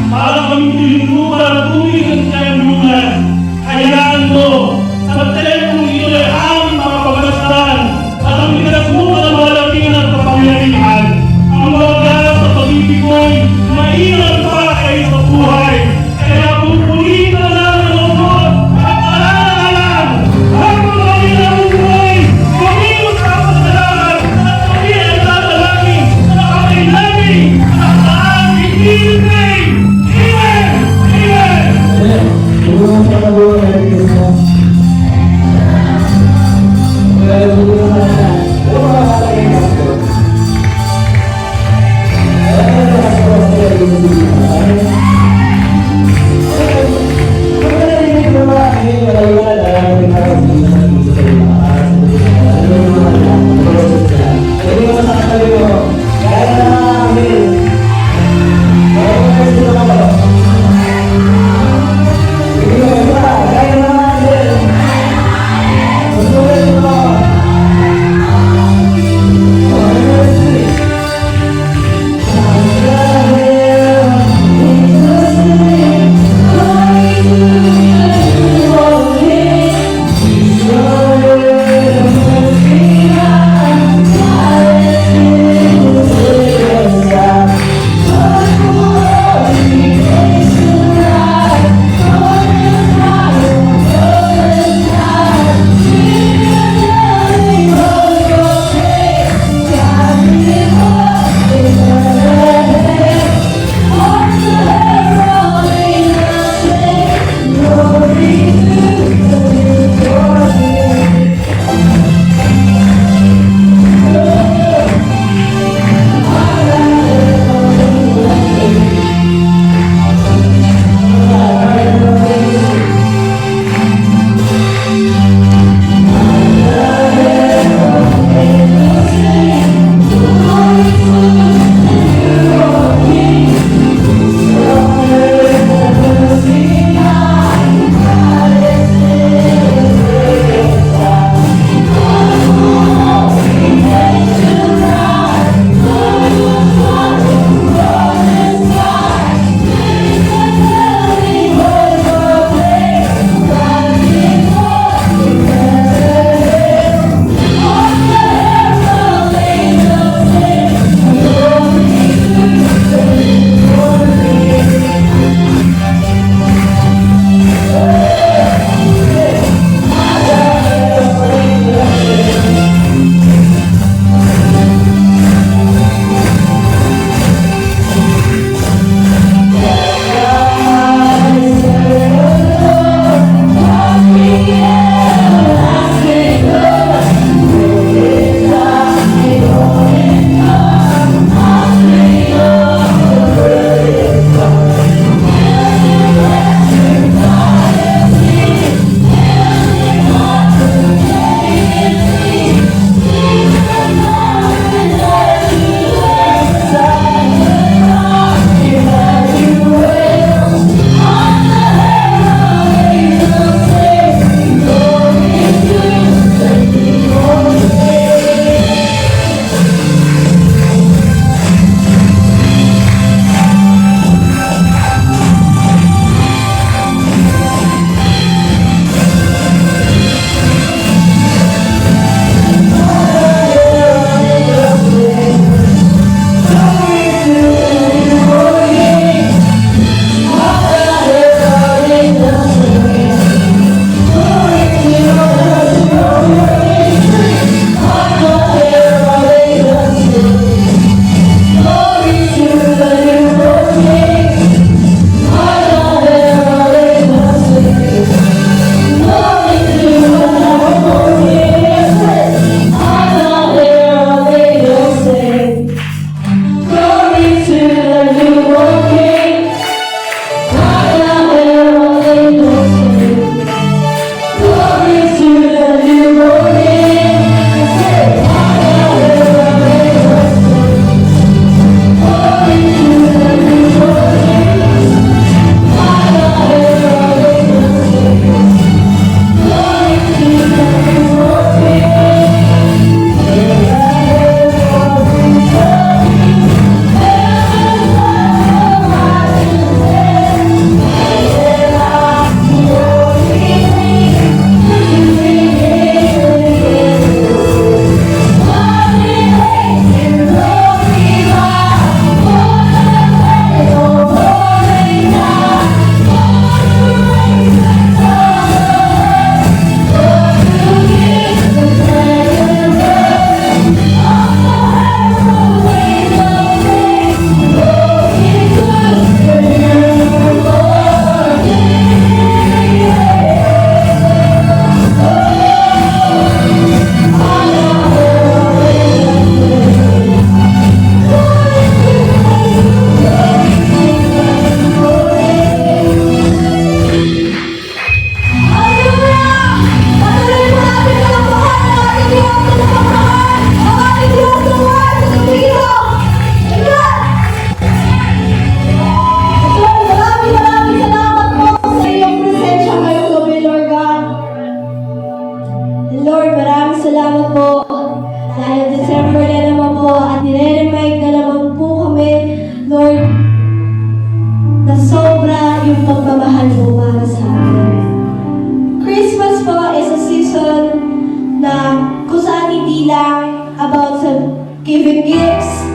para kami tulungan at tumingin ang kanyang lunas. Hayaan mo, sa tempong iyon ay aming makapagasdan at ang pinasmukan ng mga laking at kapangyarihan. Ang mga galas sa pag-ibig mo'y maingat pa kayo sa buhay. Kaya pupulitan na namin ang Diyos at alang-alang habang kami nabubuhay, kami magkapasalamat at kami ay tatalangin sa kailangan at sa aming Amen! Amen! Amen! Ayan. Siguro sa kaluwa na rin sobra yung pagmamahal mo para sa akin. Christmas po is a season na kung saan hindi lang about sa giving gifts,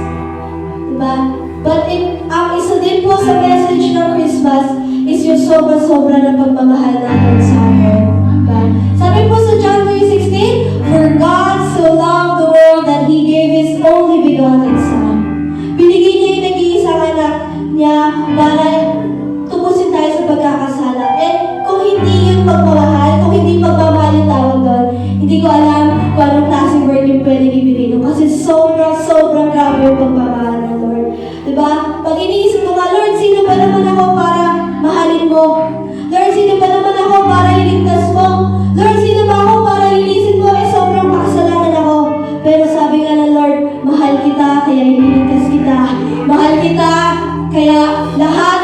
diba? But ang isa din po sa message ng Christmas is yung sobra-sobra na pagmamahal natin sa akin. Diba? Sabi po sa John 3:16, "For God so loved the world that He gave His only begotten Son." Binigay niya yung nag-iisang anak niya para tubusin tayo sa pagkakasala. And kung hindi yung pagmamahal, kung hindi pagmamahal yung tawag doon, hindi ko alam kung anong klaseng word yung pwedeng ibigay doon. Kasi sobrang grabe yung pagmamahal ng Lord. Diba? Pag iniisip ko nga, Lord, sino ba naman ako para mahalin mo? Lord, sino ba naman ako para iligtas mo? Lord, sino ba ako para ilisin mo? Sobrang makasalanan ako. Pero sabi nga ng Lord, mahal kita, kaya ililigtas kita. Mahal kita, kaya lahat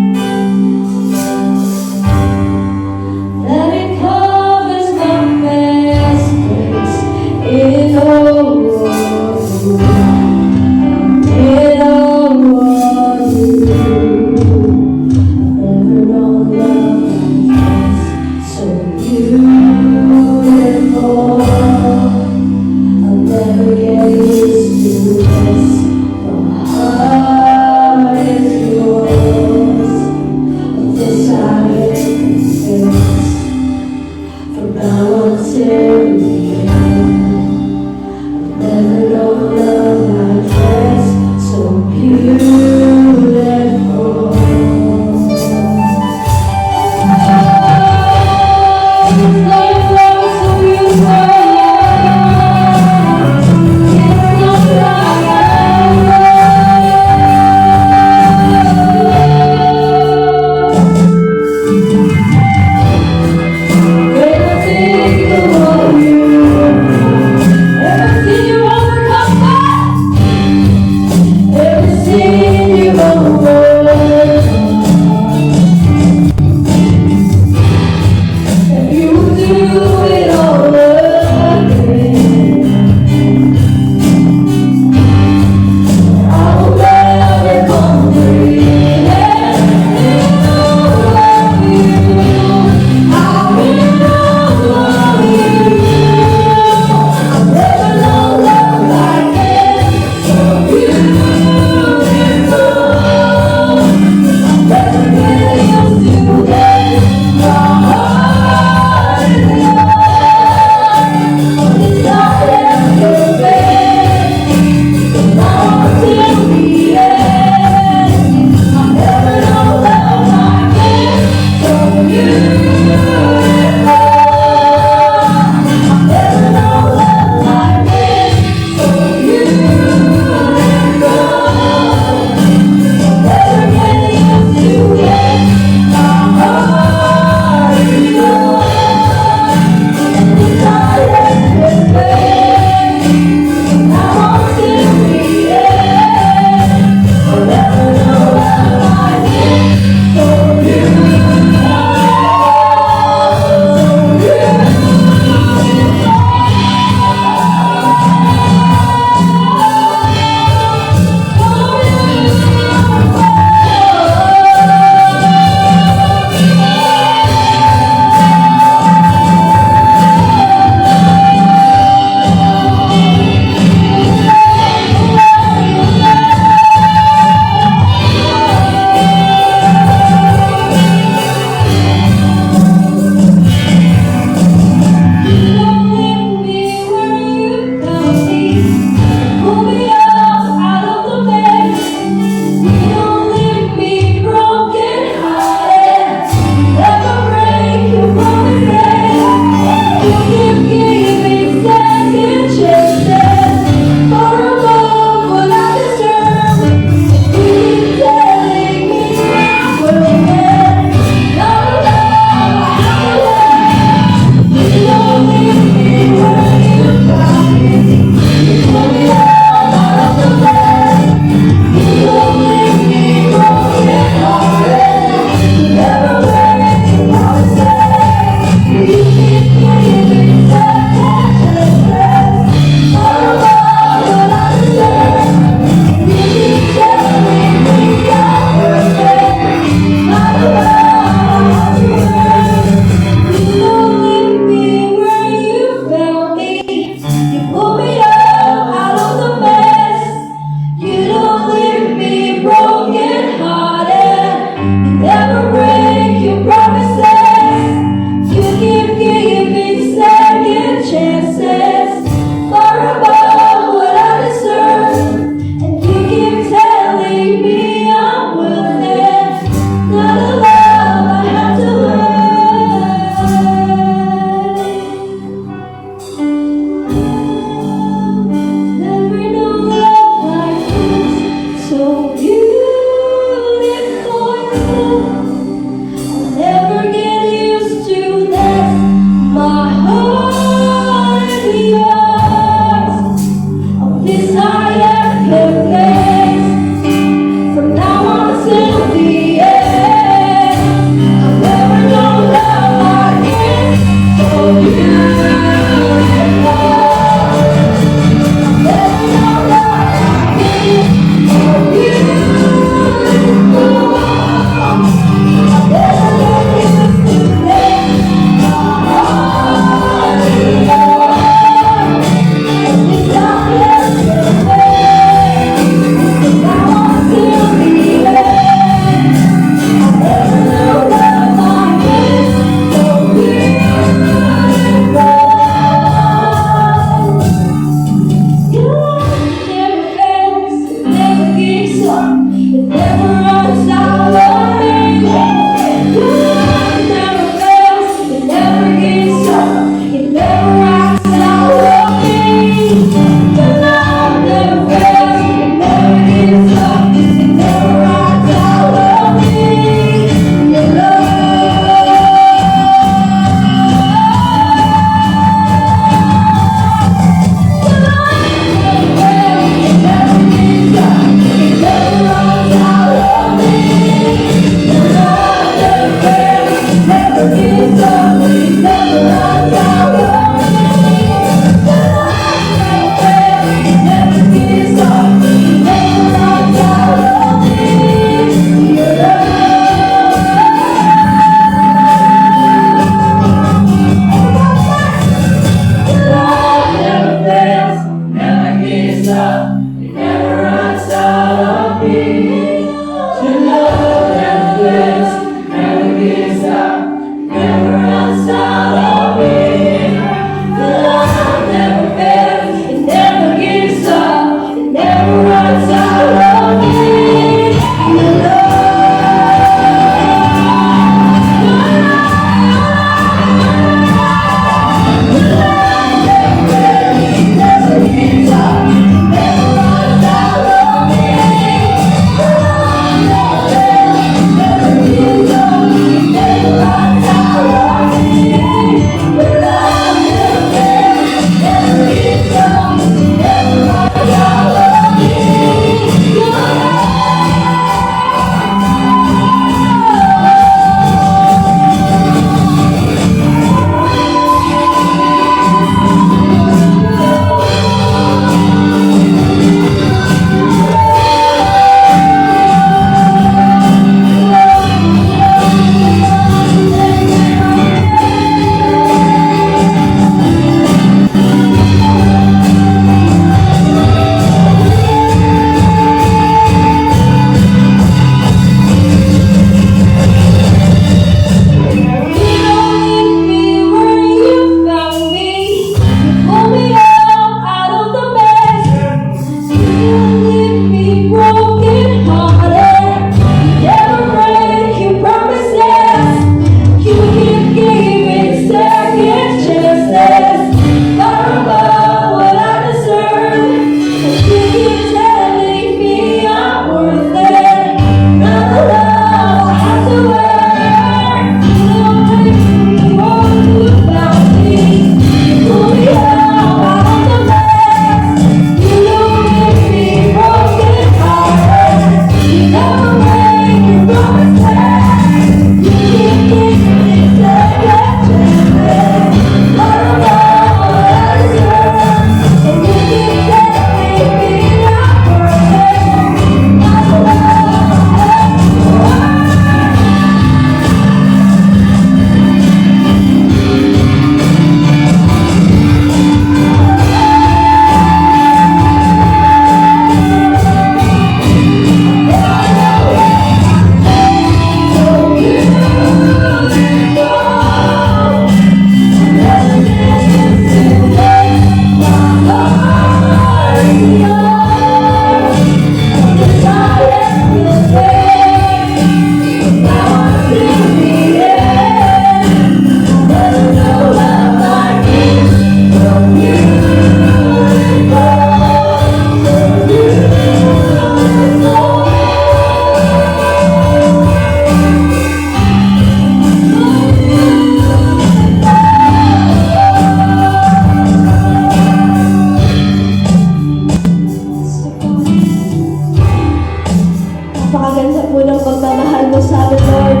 unong pagmamahal mo sa amin, Lord.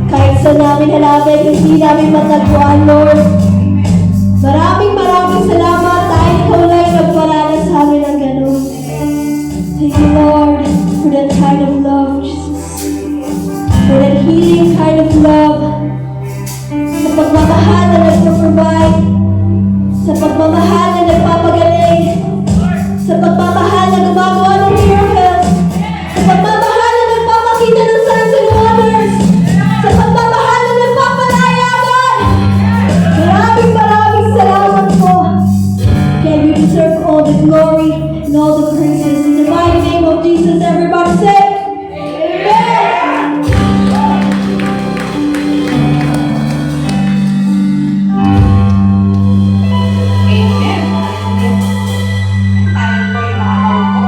Kahit sa namin hanapin, hindi namin matagpuan, Lord. Maraming salamat dahil ikaw lang yung nagparanas sa amin ng ganun. Thank you, Lord, for that kind of love, Jesus. For that healing kind of love. Sa pagmamahal na nagpo-provide. Sa pagmamahal na nagpapagaling. Sa pagmamahal na gumagawa ng miracles. Sa pagmamahal na nagpapakita ng signs and wonders. Sa pagmamahal na nagpapalayagan. Maraming salamat po. Can you deserve all the glory and all the praises. In the mighty name of Jesus, everybody say, Amen. Amen. Tayo po yung makakaupo.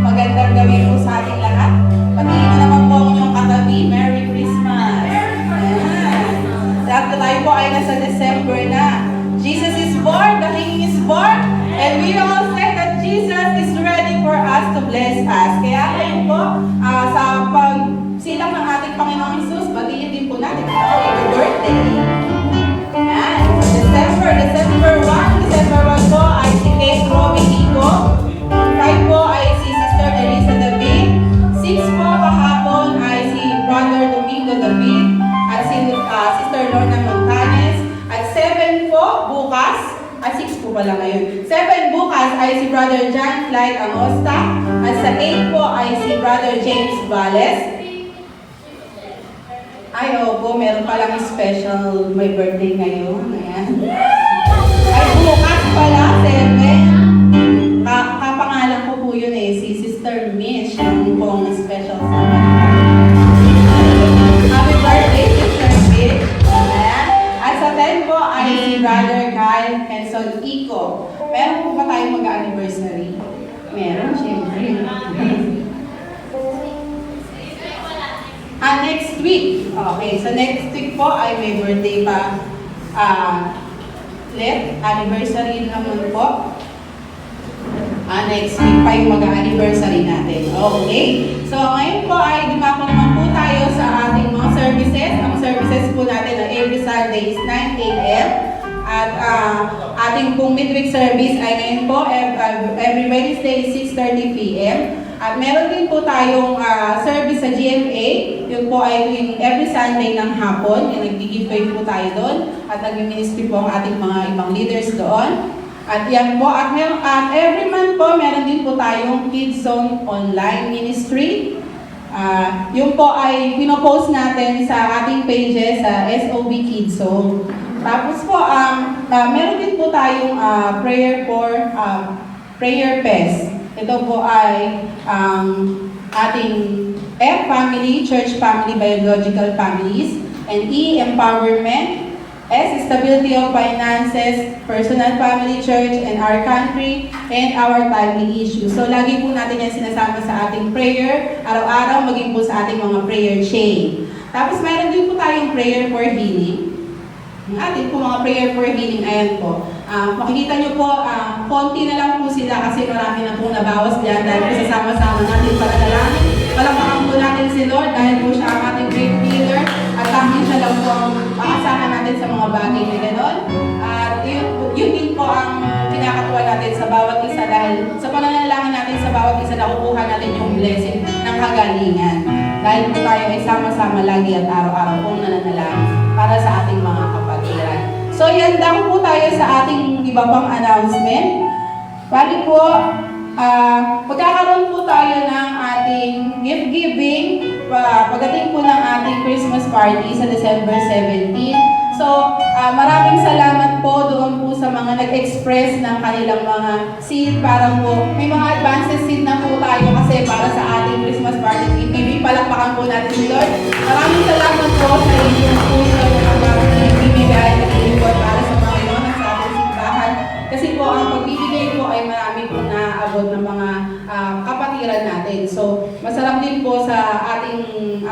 Magandang gabi po sa ating lahat. Patingin mo naman po ang inyong katabi. Merry Christmas! Ayan. Dahil tayo po ay nasa December na. Jesus is born, the King is born, and we all say that Jesus is ready for us to bless us. Kaya ngayon po, sa pagsilang ng ating Panginoong Jesus, batiin din po natin ang birthday. Ayan. December 1 po ay si Kate Robin Ico. 5 po ay si Sister Elisa David. 6 po kahapon ay si Brother Domingo David at si Sister Lorna Montanes. At 7 po bukas, 6 po pala ngayon. 7 bukas ay si Brother John Clyde Amosta. At sa 8 po ay si Brother James Vales. Ay, opo, meron palang special may birthday ngayon. Ayan. Ay, bukas pala, 7. Kapangalan ko po yun si Sister Mish. Yung pong special sa happy birthday, Sister Mish. Ayan. At sa 10 po ay si Brother Kyle Henson Ico. Meron po ba tayong mag-anniversary? Meron, syempre. Next week. Okay, so next week po ay may birthday pa. Anniversary naman po. Next week pa yung mag-anniversary natin. Okay. So ngayon po ay dumako naman po tayo sa ating mga services. Ang services po natin na every Sunday is 9 a.m. At ating pong midweek service ay ngayon po every Wednesday is 6:30 p.m. At meron din po tayong service sa GMA. Yun po ay every Sunday ng hapon. Yung nag-giveaway po tayo doon. At nag-ministry po ang ating mga ibang leaders doon. At yan po. At every month po, meron din po tayong Kids Zone online ministry. Yun po ay pinopost natin sa ating pages sa SOB Kids Zone. Tapos po, meron din po tayong prayer fest. Ito po ay ating F family, church family, biological families, and E, empowerment, S, stability of finances, personal family, church, and our country, and our timely issues. So, lagi po natin yan sinasama sa ating prayer, araw-araw, maging po sa ating mga prayer chain. Tapos, meron din po tayong prayer for healing. Ang ating po mga prayer for healing, ayan po. Makikita nyo po, konti na lang po sila kasi marami na pong nabawas dyan dahil po sasama-sama natin panalangin. Palakpakan po natin si Lord dahil po siya ang ating great healer at tanging siya lang po ang makasama natin sa mga bagay na gano'n. At yun din po ang kinakatuwa natin sa bawat isa dahil sa pananalangin natin sa bawat isa nakukuha natin yung blessing ng kagalingan. Dahil po tayo ay sama-sama lagi at araw-araw pong nananalangin para sa ating mga kapatiran. So, yan lang po tayo sa ating iba pang announcement. Bali po, magkakaroon po tayo ng ating gift giving pagdating po ng ating Christmas party sa December 17. So, maraming salamat po doon po sa mga nag-express ng kanilang mga seed para po, may mga advances seed na po tayo kasi para sa ating Christmas party. Palakpakan po natin si Lord. Maraming salamat po sa inyong puso na ibibigay at iibot para sa Panginoon at sa ating simbahan. Kasi po, ang pagbibigay po ay marami po naabot ng mga kapatiran natin. So, masarap din po sa ating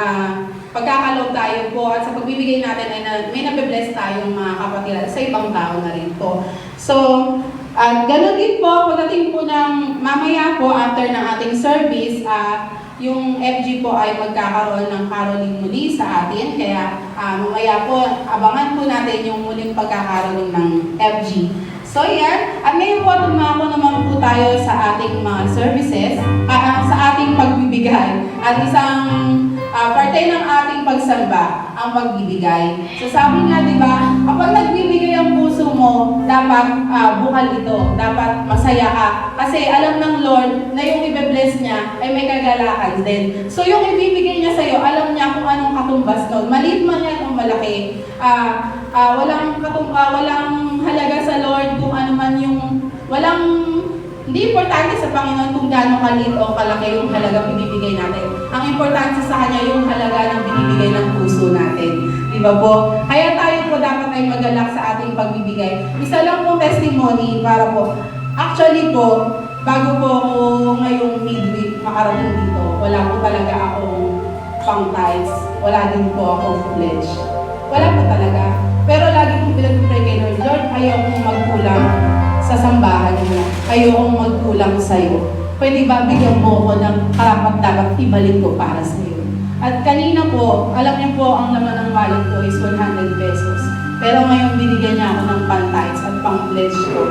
pagkakaloob tayo po at sa pagbibigay natin ay may nabe-bless tayong mga kapatiran sa ibang tao na rin po. So, At ganoon din po, pagdating po ng mamaya po, after ng ating service, yung FG po ay magkakaroon ng caroling muli sa atin. Kaya mamaya po, abangan po natin yung muling pagkakaroling ng FG. So yan, at ngayon po tumako naman po tayo sa ating mga services, sa ating pagbibigay. At isang parte ng ating pagsamba, ang pagbibigay. So sabi nga, di ba, kapag nagbibigay ang puso mo, dapat bukal ito, dapat masaya ka. Kasi alam ng Lord na yung ibe-bless niya ay may kagalakan din. So yung ibibigay niya sa'yo, alam niya kung anong katumbas nun. Maliit man yan o malaki. Walang halaga sa Lord kung ano man yung, hindi importante sa Panginoon kung gaano kaliit o kalaki yung halaga binibigay natin. Ang importante sa Kanya yung halaga ng binibigay ng puso natin. Di ba po? Kaya tayo po dapat ay magalak sa ating pagbibigay. Isa lang pong testimony para po. Actually po, bago po ako ngayong midweek makarating dito, wala po talaga akong pang-tithes. Wala din po akong pledge. Wala po talaga. Pero lagi kong pinag-pray kay Lord, Lord, ayaw kong magkulang sa sambahan niya. Ayokong magkulang sa'yo. Pwede ba bigyan mo ako ng karapat-dapat ibalik ko para sa'yo? At kanina po, alam niyo po, ang laman ng wallet ko is 100 pesos. Pero ngayon binigyan niya ako ng pang-tithes at pang-pledge ko.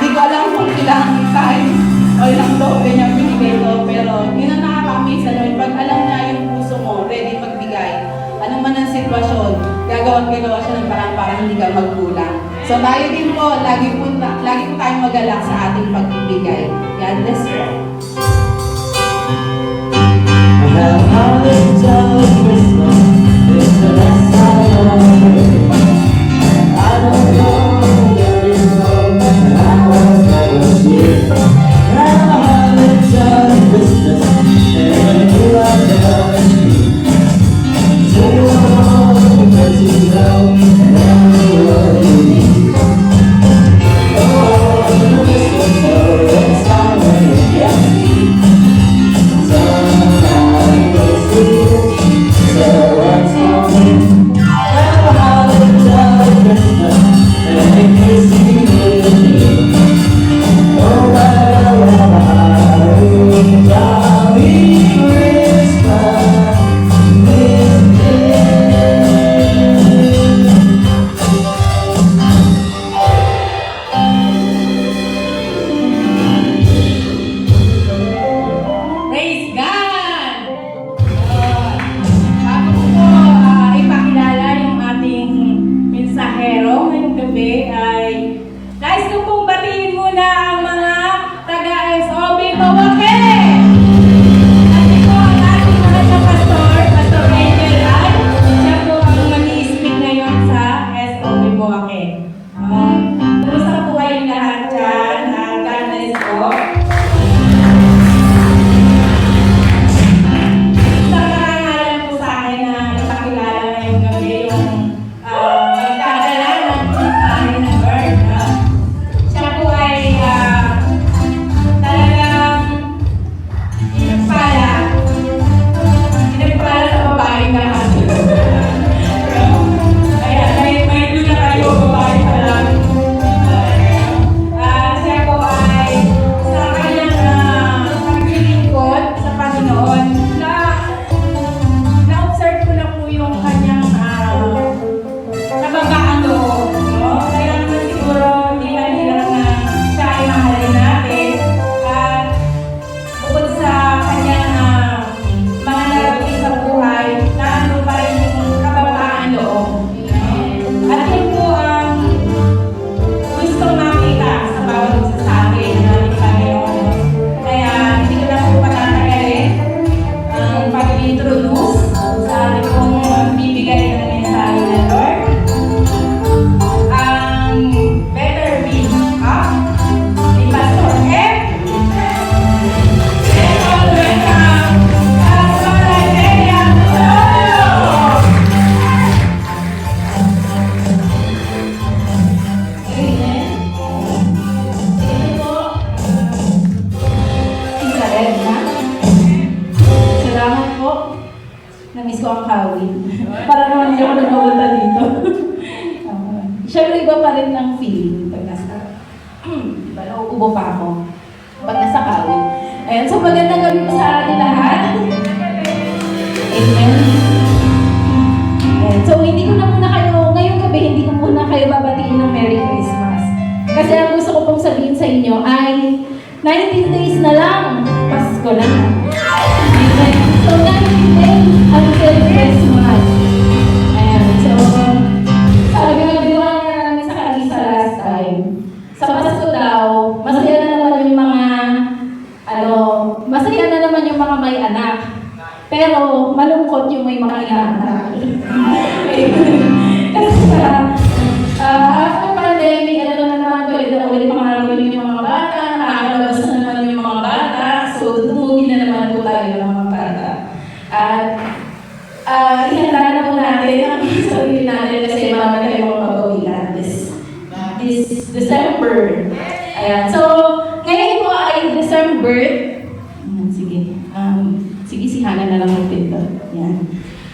Hindi ko alam kung ilang times o ilang dobe niya binigay ko. Pero yun ang nakaka-amaze sa Lord. Pag alam niya yung puso mo, ready magbigay. Ano man ang sitwasyon, gagawa siya ng parang hindi ka magkulang. So tayo din po, lagi po tayong magalak sa ating pagbibigay. God bless you. I have hardest time with Christmas. It's the last time I don't know where you go, and I was never here. I have hardest time with Christmas, and you are never here. So you know because you know, and I know what you need. Oh, the mistletoe, it's time when you get me. Praise God! Bago ko po ipakilala yung ating mensahero ngayong gabi ay nais ko pong batiin muna ang mga taga-SOB Mawake! Kasi po ang ating mahal na pastor, Pastor Angel Ay, siya po ang mag-i-speak ngayon sa SOB Mawake. Kumusta po kayong lahat dyan? God bless po. Namiss ko ang kawin. Para naman hindi ako nagpawalta dito. Siyempre iba pa rin ang feeling pag nasa Diba, nauubo pa ako pag nasa kawit. Ayan, so magandang gabi po sa ating lahat. Amen. Ayan, so hindi ko na muna kayo, ngayong gabi, hindi ko muna kayo babatiin ng Merry Christmas. Kasi ang gusto ko pong sabihin sa inyo ay 19 days na lang, Pasko na. Amen. So 19 days until Christmas. Ayan, so sabi nga binuhan nga namin sa kanisa last time. Sa Pasko daw, masaya na naman yung mga masaya na naman yung mga may anak. Pero malungkot yung may mga inaanak. Kasi after pandemic, na naman ulit pangarapin yung mga bata, nakakalabas na naman yung mga bata, so dumugin na naman po tayo ng mga bata. At ihanda na po natin ang sarili natin kasi marami tayong mga pagkawilan this December. Ayan, so ngayon po ay December. Sige, si Hannah na lang magpinto. Yan.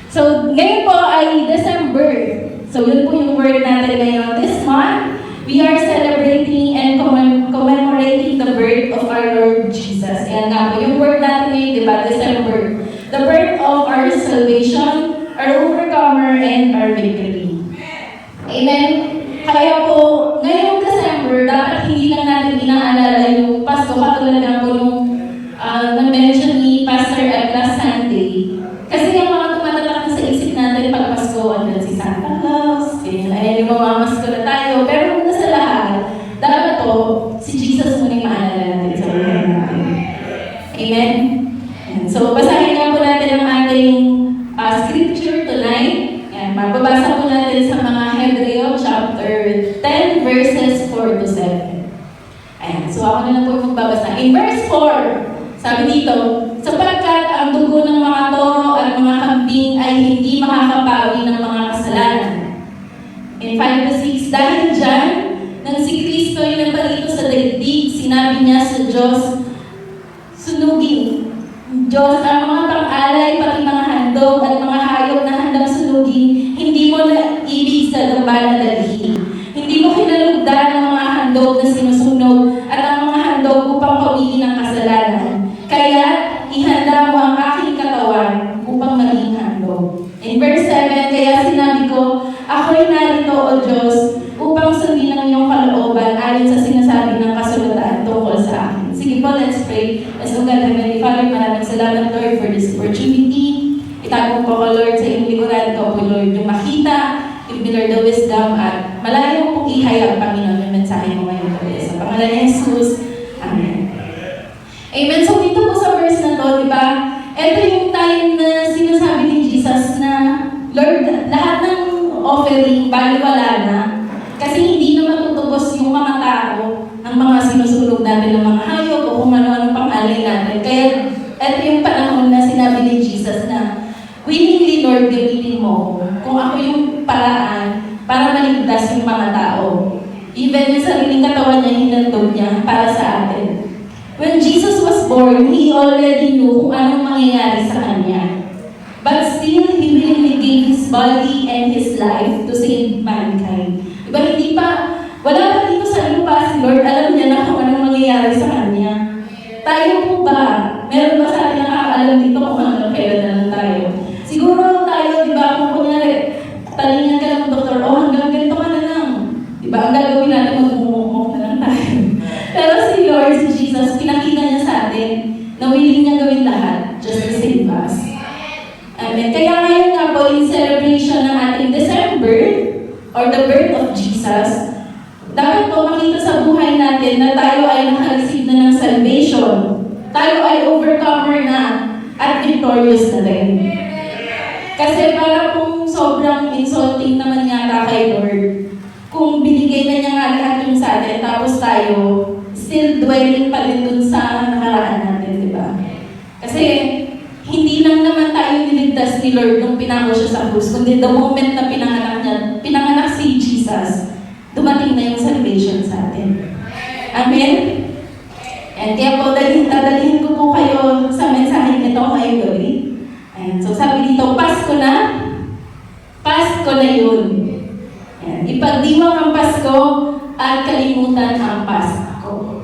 So, ngayon po ay December. So, yun po yung word natin ngayon. This month, we are celebrating and commemorating the birth of our Lord Jesus. Yan nga po, yung word natin ngayon, di ba? December. The birth of our salvation, our overcomer, and our victory. Amen? Kaya po, ngayong December, dapat hindi lang natin inaalala yung Pasko, katulad nga po nung na-mention ni Pastor at last Sunday. Kasi yung mga tumatatak na sa isip natin pag Pasko, andun si Santa Claus, ayan yung mamamasko na tayo. Pero una sa lahat, dapat po, si Jesus muna yung maalala natin sa buhay natin. Amen? Ayan. So, basahin nga po natin ang ating scripture tonight. Ayan, mababasa po natin sa mga Hebreo chapter 10 verses 4 to 7. Ayan, so ako na lang po magbabasa. In verse 4, sabi dito, sapagkat ang dugo ng mga toro at mga kambing ay hindi makakapawi ng mga kasalanan. In 5-6, dahil dyan, nang si Kristo ay nagparito sa daigdig, sinabi niya sa Diyos, sunugin. Diyos, ang mga pang-alay, pati mga handog at mga hayop na handang sunugin, hindi mo na ibig sa gamba na dalhin. Hindi mo kinalugdan ang mga handog na sinusunog at ang mga handog upang pawiin ang kasalanan. Kaya, ihanda mo ang aking katawan upang maging handog. In verse 7, kaya sinabi ko, ako'y narito, O Diyos, upang sundin ang iyong kalooban ayon sa sinasabi ng kasulatan tungkol sa akin. Sige po, let's pray. As o God, Heavenly Father, maraming salamat, Lord, for this opportunity. Itago po ko, Lord, sa iyong likuran ko po, Lord, yung makita, give me, Lord, the wisdom, at malayo pong ihayag, Panginoon, yung mensahe mo ngayon. Sa pangalan ni Jesus, Amen. Amen. So dito po sa verse na to, di ba? Ito yung time na sinasabi ni Jesus na, Lord, lahat ng offering, baliwala na. Kasi hindi na matutubos yung mga tao ng mga sinusulog natin ng mga hayop o kung ano-ano pang alay natin. Kaya ito yung panahon na sinabi ni Jesus na, willingly, Lord, gamitin mo kung ako yung paraan para maligtas yung mga tao. Even yung sariling katawan niya, hinandog niya para sa atin. When Jesus was born, He already knew kung anong mangyayari sa Kanya. But still, He willingly gave His body and His life to save mankind. Diba, wala pa dito sa lupa si Lord, alam niya na kung anong mangyayari sa Kanya. Tayo po ba? Meron ba sa atin nakakaalam dito kung hanggang kailan na lang tayo? Siguro tayo, di ba, kung kunyari, talingan ka ng doktor, hanggang ganito ka na lang. Di ba, ang gagawin natin, magmumukmuk na lang tayo. Pero si Lord, si Jesus, pinakita niya sa atin na willing niya gawin lahat just to save us. Amen. Kaya ngayon nga po, in celebration ng ating December, or the birth of Jesus, dapat po makita sa buhay natin na tayo ay nakareceive na ng salvation. Tayo ay overcomer na at victorious na din. Kasi para pong sobrang insulting naman yata kay Lord, kung binigay na niya nga lahat yung sa atin, tapos tayo still dwelling pa rin dun sa nakaraan natin, di ba? Kasi hindi lang naman tayo niligtas ni Lord nung pinako siya sa krus, kundi the moment na pinanganak si Jesus, dumating na yung salvation sa atin. Amen? And kaya po, dadalhin ko po kayo sa mensahe nito ngayong gabi. Ayan. So sabi dito, Pasko na yun. Ayan. Ipagdiwang ang Pasko at kalimutan ang Pasko.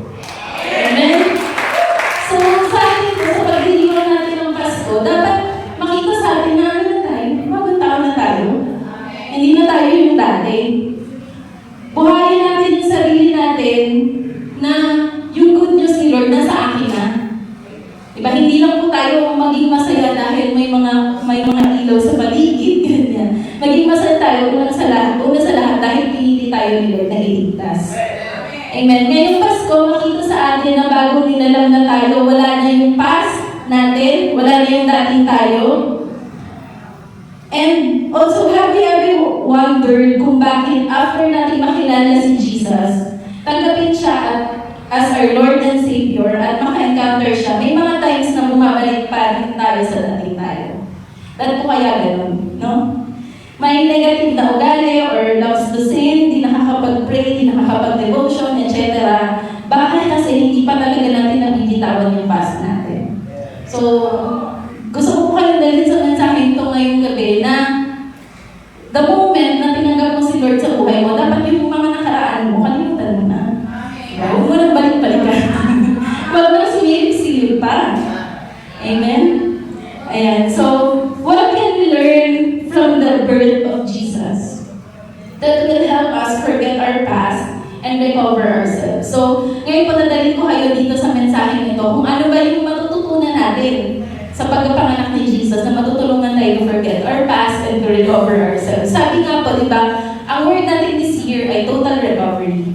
tulong tayo maging masaya dahil may mga ilaw sa paligid, ganyan. Maging masaya tayo una sa lahat dahil pinili tayo ni Lord na iligtas. Amen. Ngayong Pasko, makita sa atin na bago nilalang na tayo, wala na yung past natin, wala na yung dating tayo. And also, have you ever wondered kung bakit after natin makilala si Jesus, tanggapin siya as our Lord and Savior at maka-encounter siya, may mga times na bumabalik pa rin tayo sa dating tayo. Dahil po kaya ganun, no? May negative na ugali or loves to sin, di nakakapag-pray, di nakakapag-devotion, etc. Bakit? Kasi hindi pa talaga natin nabibitawan yung past natin. So, gusto ko po kayong dalhin sa mensahe ito ngayong gabi na the moment na tinanggap mo si Lord sa buhay mo, dapat yung mga nakaraan mo, kalimutan mo na. Huwag mo nang balik-balikan. Huwag mo na sumilip-silip pa. Amen? Ayan. So, what can we learn from the birth of Jesus that will help us forget our past and recover ourselves? So, ngayon po dadalhin ko kayo dito sa mensahe nito kung ano ba yung matututunan natin sa pagkapanganak ni Jesus na matutulungan tayo to forget our past and to recover ourselves. Sabi nga po, di ba, ang word natin this year ay total recovery.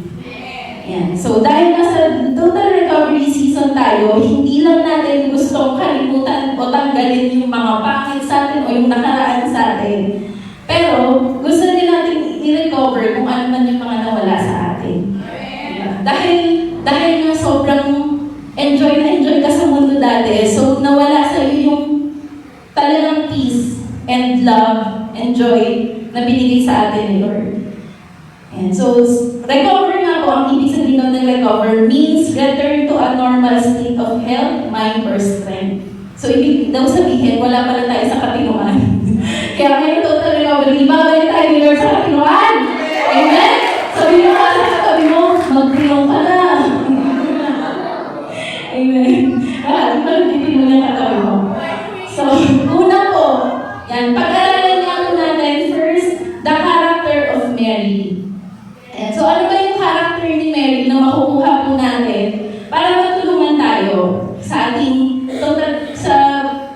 Yan. So, dahil nasa total recovery season tayo, hindi lang natin gustong kalimutan o tanggalin yung mga pangit sa atin o yung nakaraan sa atin. Pero, gusto din natin i-recover kung ano man yung mga nawala sa atin. Diba? Dahil nga sobrang enjoy ka sa mundo dati, so nawala sa iyo yung talagang peace and love and joy na binigay sa atin ni Lord. And so, recover nga po, ang ibig sabihin ng recover means return to a normal state of health, mind, or strength. So, ibig daw sabihin, wala pala tayo sa katinuan. Kaya ngayon, total recovery, babalik tayo ni Lord sa katinuan. Amen? Sabi mo nga sa katabi mo, magtinong ka na. Amen. Di ba nagtitin mo yung katabi mo? So, una po, yan, pag-aralan nga po natin, first, the character of Mary. And so, ano ba yung character ni Mary na makukuha po natin para matulungan tayo sa ating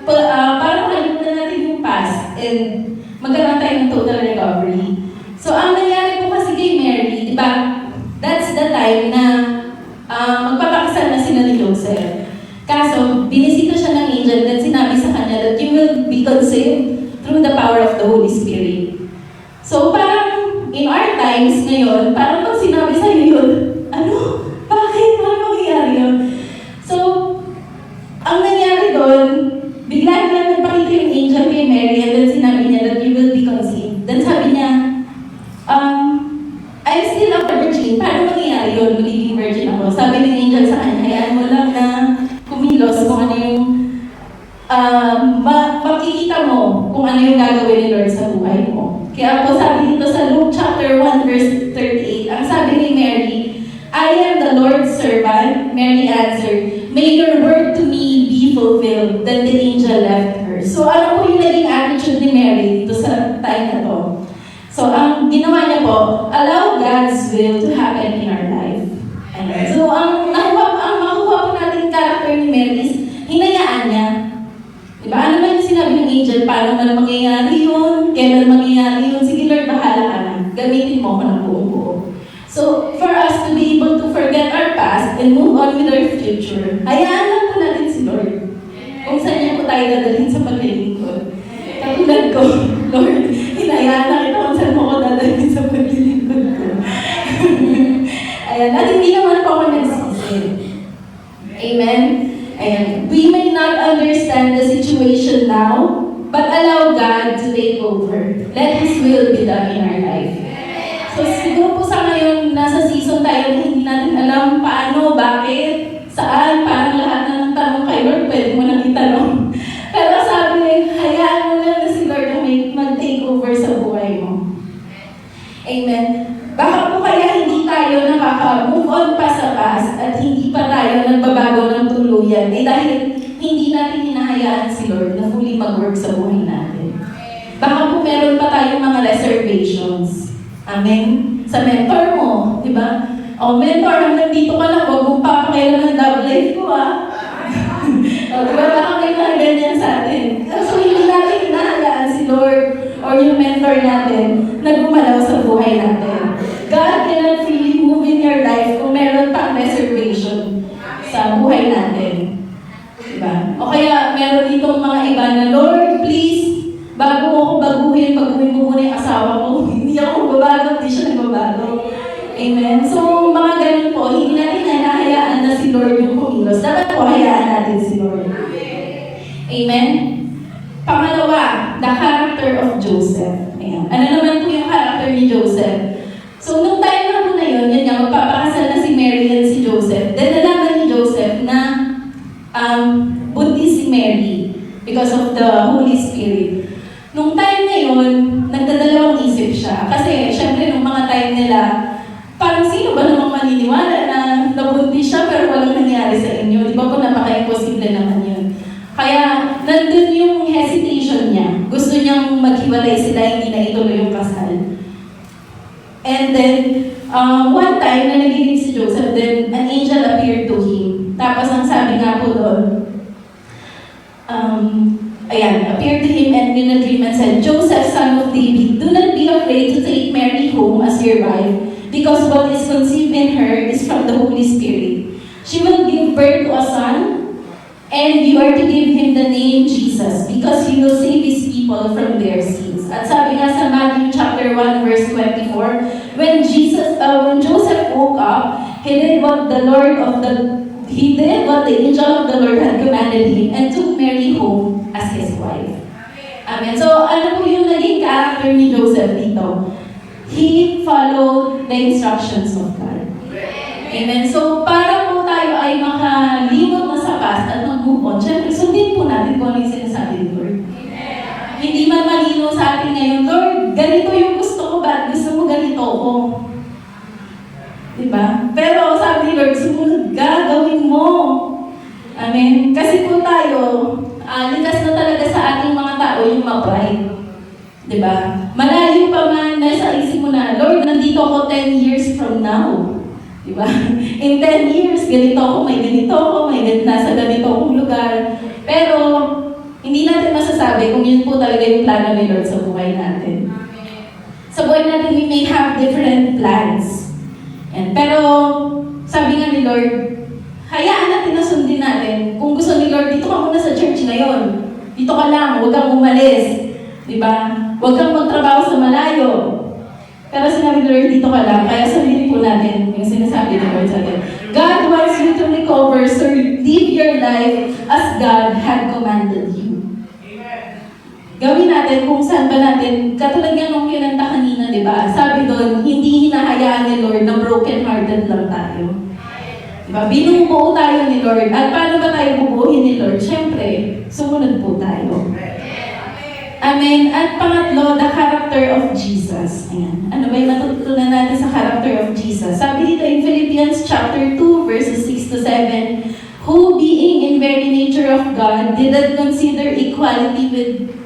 para makalimutan natin yung past and magkaroon tayo ng total recovery. So, ang nangyari po kasi kay Mary, di ba, that's the time na magpapakasal na sila ni Joseph. Kaso, binisita siya ng angel at sinabi sa kanya that you will be conceived through the power of the Holy Spirit. So, parang in our times ngayon, parang pag sinabi sa'yo yun, ano? Bakit? Ano mangyayari yun? So, ang nangyari doon, bigla nagpakita yung angel kay Mary and then sinabi niya that you will be conceived. Then sabi niya, I'm still a virgin. Paano mangyayari yun? Magiging virgin ako. Sabi ng angel sa kanya, hayaan mo lang na kumilos kung ano yung makikita mo kung ano yung gagawin ni Lord sa buhay mo. Kaya po sabi dito sa Luke chapter 1 verse 38, ang sabi ni Mary, I am the Lord's servant. Mary answered, may your word to me be fulfilled. Then the angel left her. So ano po yung naging attitude ni Mary dito sa time na to? So ang ginawa niya po, allow God's will to happen in our life. Amen. So ang makuha po natin character ni Mary is, hinayaan niya. Diba? Ano ba yung sinabi ng angel? Paano man mangyayari yun? Kailan mangyayari yun? Sige Lord, bahala ka na. Gamitin mo ako ng buong buo. So, for us to be able to forget our past and move on with our future, hayaan lang po natin si Lord. Kung saan niya po tayo dadalhin sa paglilingkod. Katulad ko, Lord, hinayaan na kita kung saan mo ko dadalhin sa paglilingkod ko. Ayan, at hindi naman po ako nagsisi. Amen? Ayan. We may not understand the situation now, but allow God to take over. Let His will be done in our life. So siguro po sa ngayon, nasa season tayo na hindi natin alam paano, bakit, saan, parang lahat na ng tanong kay Lord, pwede mo nang itanong. Pero sabi, hayaan mo lang na si Lord na mag-take over sa buhay mo. Amen. Baka po kaya hindi tayo nakaka-move on pa sa past at hindi pa tayo nagbabago ng tuluyan dahil hindi natin hinahayaan si Lord na fully mag-work sa buhay natin. Baka po meron pa tayong mga reservations. Amen? Sa mentor mo, di ba? O mentor, hanggang dito ka lang, huwag mong papakailan ng love life ko, Diba baka may mga ganyan sa atin. So hindi natin inahalaan si Lord or yung mentor natin na gumalaw sa buhay natin. God cannot really move in your life kung meron pang reservation sa buhay natin. Diba? O kaya meron ditong mga iba na, Lord, please, bago mo ako baguhin mo muna yung asawa ko. Hindi ako magbabago, hindi siya nagbabago. Amen? So, mga ganun po, hindi natin hinahayaan na si Lord yung kumilos. Dapat po hayaan natin si Lord. Amen? Pangalawa, the character of Joseph. Ayan. Ano naman po yung character ni Joseph? So, nung time na po na yun, yun nga, magpapakasal na si Mary and si Joseph. Then, nalaman ni Joseph na buntis si Mary because of the Holy Spirit. Nung time na yun, nagdadalawang isip siya. Kasi, syempre, nung mga time nila, parang sino ba namang maniniwala na nabuntis siya pero walang nangyari sa inyo? Di ba po napaka-imposible naman yun? Kaya, nandun yung hesitation niya. Gusto niyang maghiwalay sila, hindi na ituloy yung kasal. And then, one time na nagiling si Joseph, then an angel appeared to him. Tapos ang sabi nga po doon, appeared to him and in a dream and said, Joseph, son of David, do not be afraid to take Mary home as your wife, because what is conceived in her is from the Holy Spirit. She will give birth to a son, and you are to give him the name Jesus, because he will save his people from their sins. At sabi nga sa Matthew chapter 1 verse 24, when Joseph woke up, he did what the angel of the Lord had commanded him and took Mary home as his wife. Amen. So, ano po yung naging character ni Joseph dito? He followed the instructions of God. Amen. So, para po tayo ay makalimot na sa past at mag-move on, syempre, sundin po natin kung ano yung sinasabi ni Lord. Hindi man malino sa atin ngayon, Lord, ganito yung gusto ko, ba't gusto mo ganito ko? Diba? Pero sabi ni Lord, sumunod ka, gawin mo. Amen. Kasi po tayo, likas na talaga sa ating mga tao yung ma-pride. Diba? Malayo pa man, nasa isip mo na, Lord, nandito ako 10 years from now. Diba? In 10 years, ganito ako, may nasa ganito akong lugar. Pero, hindi natin masasabi kung yun po talaga yung plano ni Lord sa buhay natin. Sa buhay natin, we may have different plans. Pero, sabi nga ni Lord, hayaan natin na sundin natin. Kung gusto ni Lord, dito ka muna sa church na yon. Dito ka lang, huwag kang umalis. Diba? Huwag kang magtrabaho sa malayo. Pero sinabi ni Lord, dito ka lang. Kaya sabihin po natin yung sinasabi ni Lord sa atin. God wants you to recover, so live your life as God had commanded you. Gawin natin kung saan ba natin, katulad nga nung kinanta kanina, di ba? Sabi doon, hindi hinahayaan ni Lord na broken-hearted lang tayo. Diba? Binubuo tayo ni Lord. At paano ba tayo bubuuhin ni Lord? Siyempre, sumunod po tayo. Amen. At pangatlo, the character of Jesus. Ayan. Ano ba yung matutunan natin sa character of Jesus? Sabi dito in Philippians chapter 2, verses 6 to 7, who being in very nature of God, did not consider equality with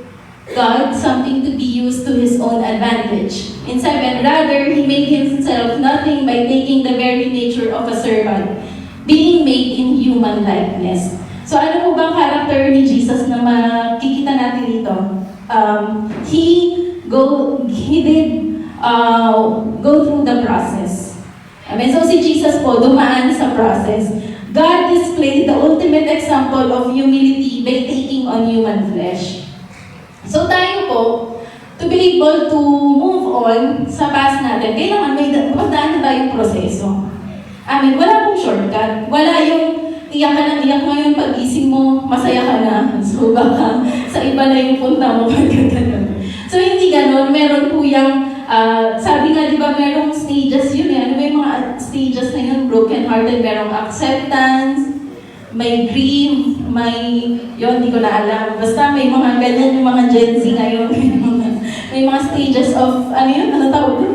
God something to be used to his own advantage. In 7, rather, he made himself nothing by taking the very nature of a servant, being made in human likeness. So ano po bang character ni Jesus na makikita natin dito? He did go through the process. Amen. So si Jesus po, dumaan sa process. God displayed the ultimate example of humility by taking on human flesh. So tayo po, to be able to move on sa past natin, kailangan may magdaan na tayong proseso. Amen. Wala pong shortcut. Wala yung iyak ka ng iyak ngayon, pag-gising mo, masaya ka na. So baka sa iba na yung punta mo pagkaganon. So hindi ganon. Meron po yung, sabi nga di ba merong stages yun eh. Ano ba yung mga stages na yun? Broken hearted, merong acceptance, may grief, yun, di ko na alam. Basta may mga ganyan yung mga Gen Z ngayon. May mga stages of, ano tawag yun?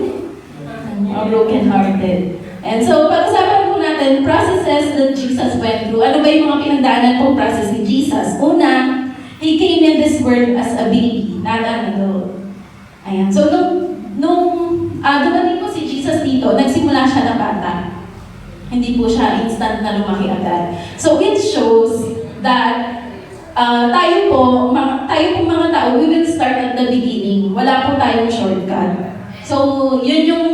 Broken-hearted. And so, pag-usapan po natin, processes that Jesus went through. Ano ba yung mga pinagdaanan pong process ni Jesus? Una, He came in this world as a baby, not an adult. Ayan. So, nung dumating po si Jesus dito, nagsimula siya na bata. Hindi po siya instant na lumaki agad. So it shows that tayo po mga tao, we will start at the beginning. Wala po tayong shortcut. So, yun yung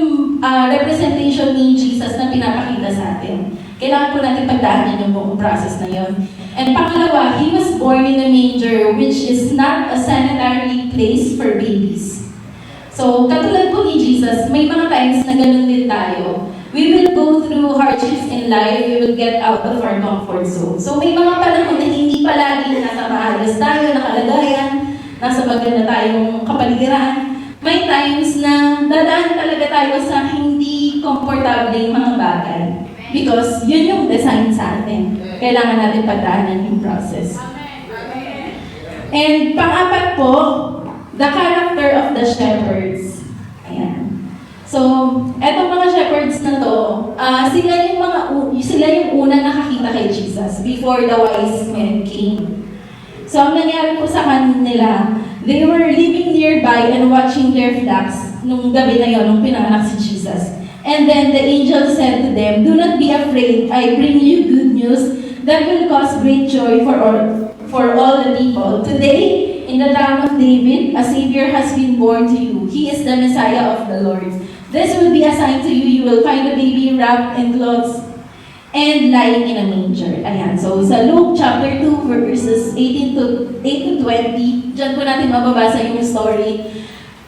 representation ni Jesus na pinapakita sa atin. Kailangan po natin pagdaanan yung buong process na yun. And pangalawa, He was born in a manger, which is not a sanitary place for babies. So, katulad po ni Jesus, may mga times na ganun din tayo. We will go through hardships in life, we will get out of our comfort zone. So, may mga panahon na hindi palaging nasa maayos tayo, nakalagayan, nasa maganda tayong kapaligiran. May times na dadaan talaga tayo sa hindi komportableng mga bagay. Because yun yung design sa atin. Kailangan natin pagdaanan yung process. And pang-apat po, the character of the shepherds. Ayan. So, etong mga shepherds na to, sila yung unang nakakita kay Jesus before the wise men came. So, ang nangyari po sa kanila, they were living nearby and watching their flocks nung gabi na yun, nung pinanganak si Jesus. And then the angel said to them, "Do not be afraid, I bring you good news that will cause great joy for all the people. Today, in the town of David, a Savior has been born to you. He is the Messiah of the Lord. This will be a sign to you. You will find a baby wrapped in cloths and lying in a manger." Ayan. So, sa Luke chapter 2, verses 8 to 20, dyan po natin mababasa yung story.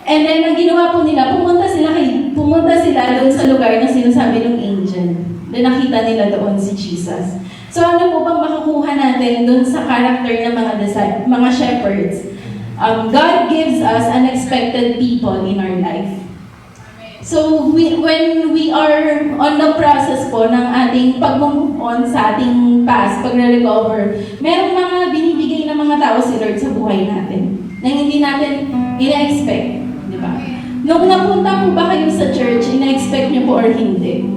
And then, ang ginawa po nila, pumunta sila doon sa lugar na sinasabi ng angel. Na nakita nila doon si Jesus. So, ano po bang makukuha natin doon sa character ng mga shepherds? God gives us unexpected people in our life. So, when we are on the process po ng ating pag-move on sa ating past, pag-recover, merong mga binibigay na mga tao si Lord sa buhay natin na hindi natin ina-expect. Di ba? Nung napunta po ba kayo sa church, ina-expect niyo po or hindi?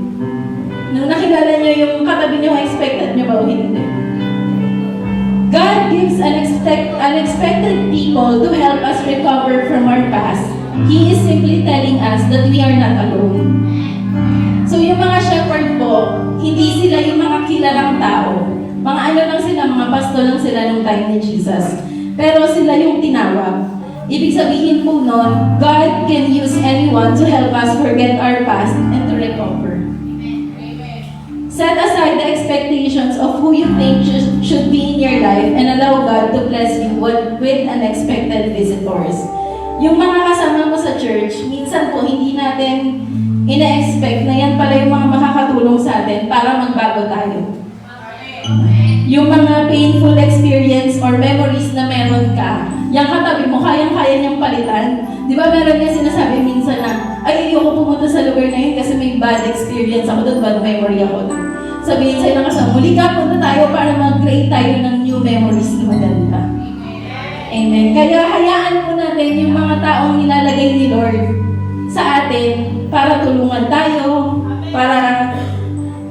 Nung nakilala niyo yung katabi niyo, expected niyo ba o hindi? God gives unexpected people to help us recover from our past. He is simply telling us that we are not alone. So yung mga shepherd po, hindi sila yung mga kilalang tao. Mga ano lang sila, mga pasto lang sila nung time ni Jesus. Pero sila yung tinawag. Ibig sabihin po nun, God can use anyone to help us forget our past and to recover. Set aside the expectations of who you think should be in your life and allow God to bless you with unexpected visitors. Yung mga kasama mo sa church, minsan po hindi natin ina-expect na yan pala yung mga makakatulong sa atin para magbago tayo. Yung mga painful experience or memories na meron ka, yung katabi mo, kayang-kaya niyang palitan. Di ba meron nga sinasabi minsan na, ay, ayoko pumunta sa lugar na yun kasi may bad experience ako doon, bad memory ako doon. Sabihin sa'yo ng kasama, muli ka, punta tayo para mag-create tayo ng new memories na maganda. Amen. Kaya hayaan po natin yung mga taong nilalagay ni Lord sa atin para tulungan tayo, para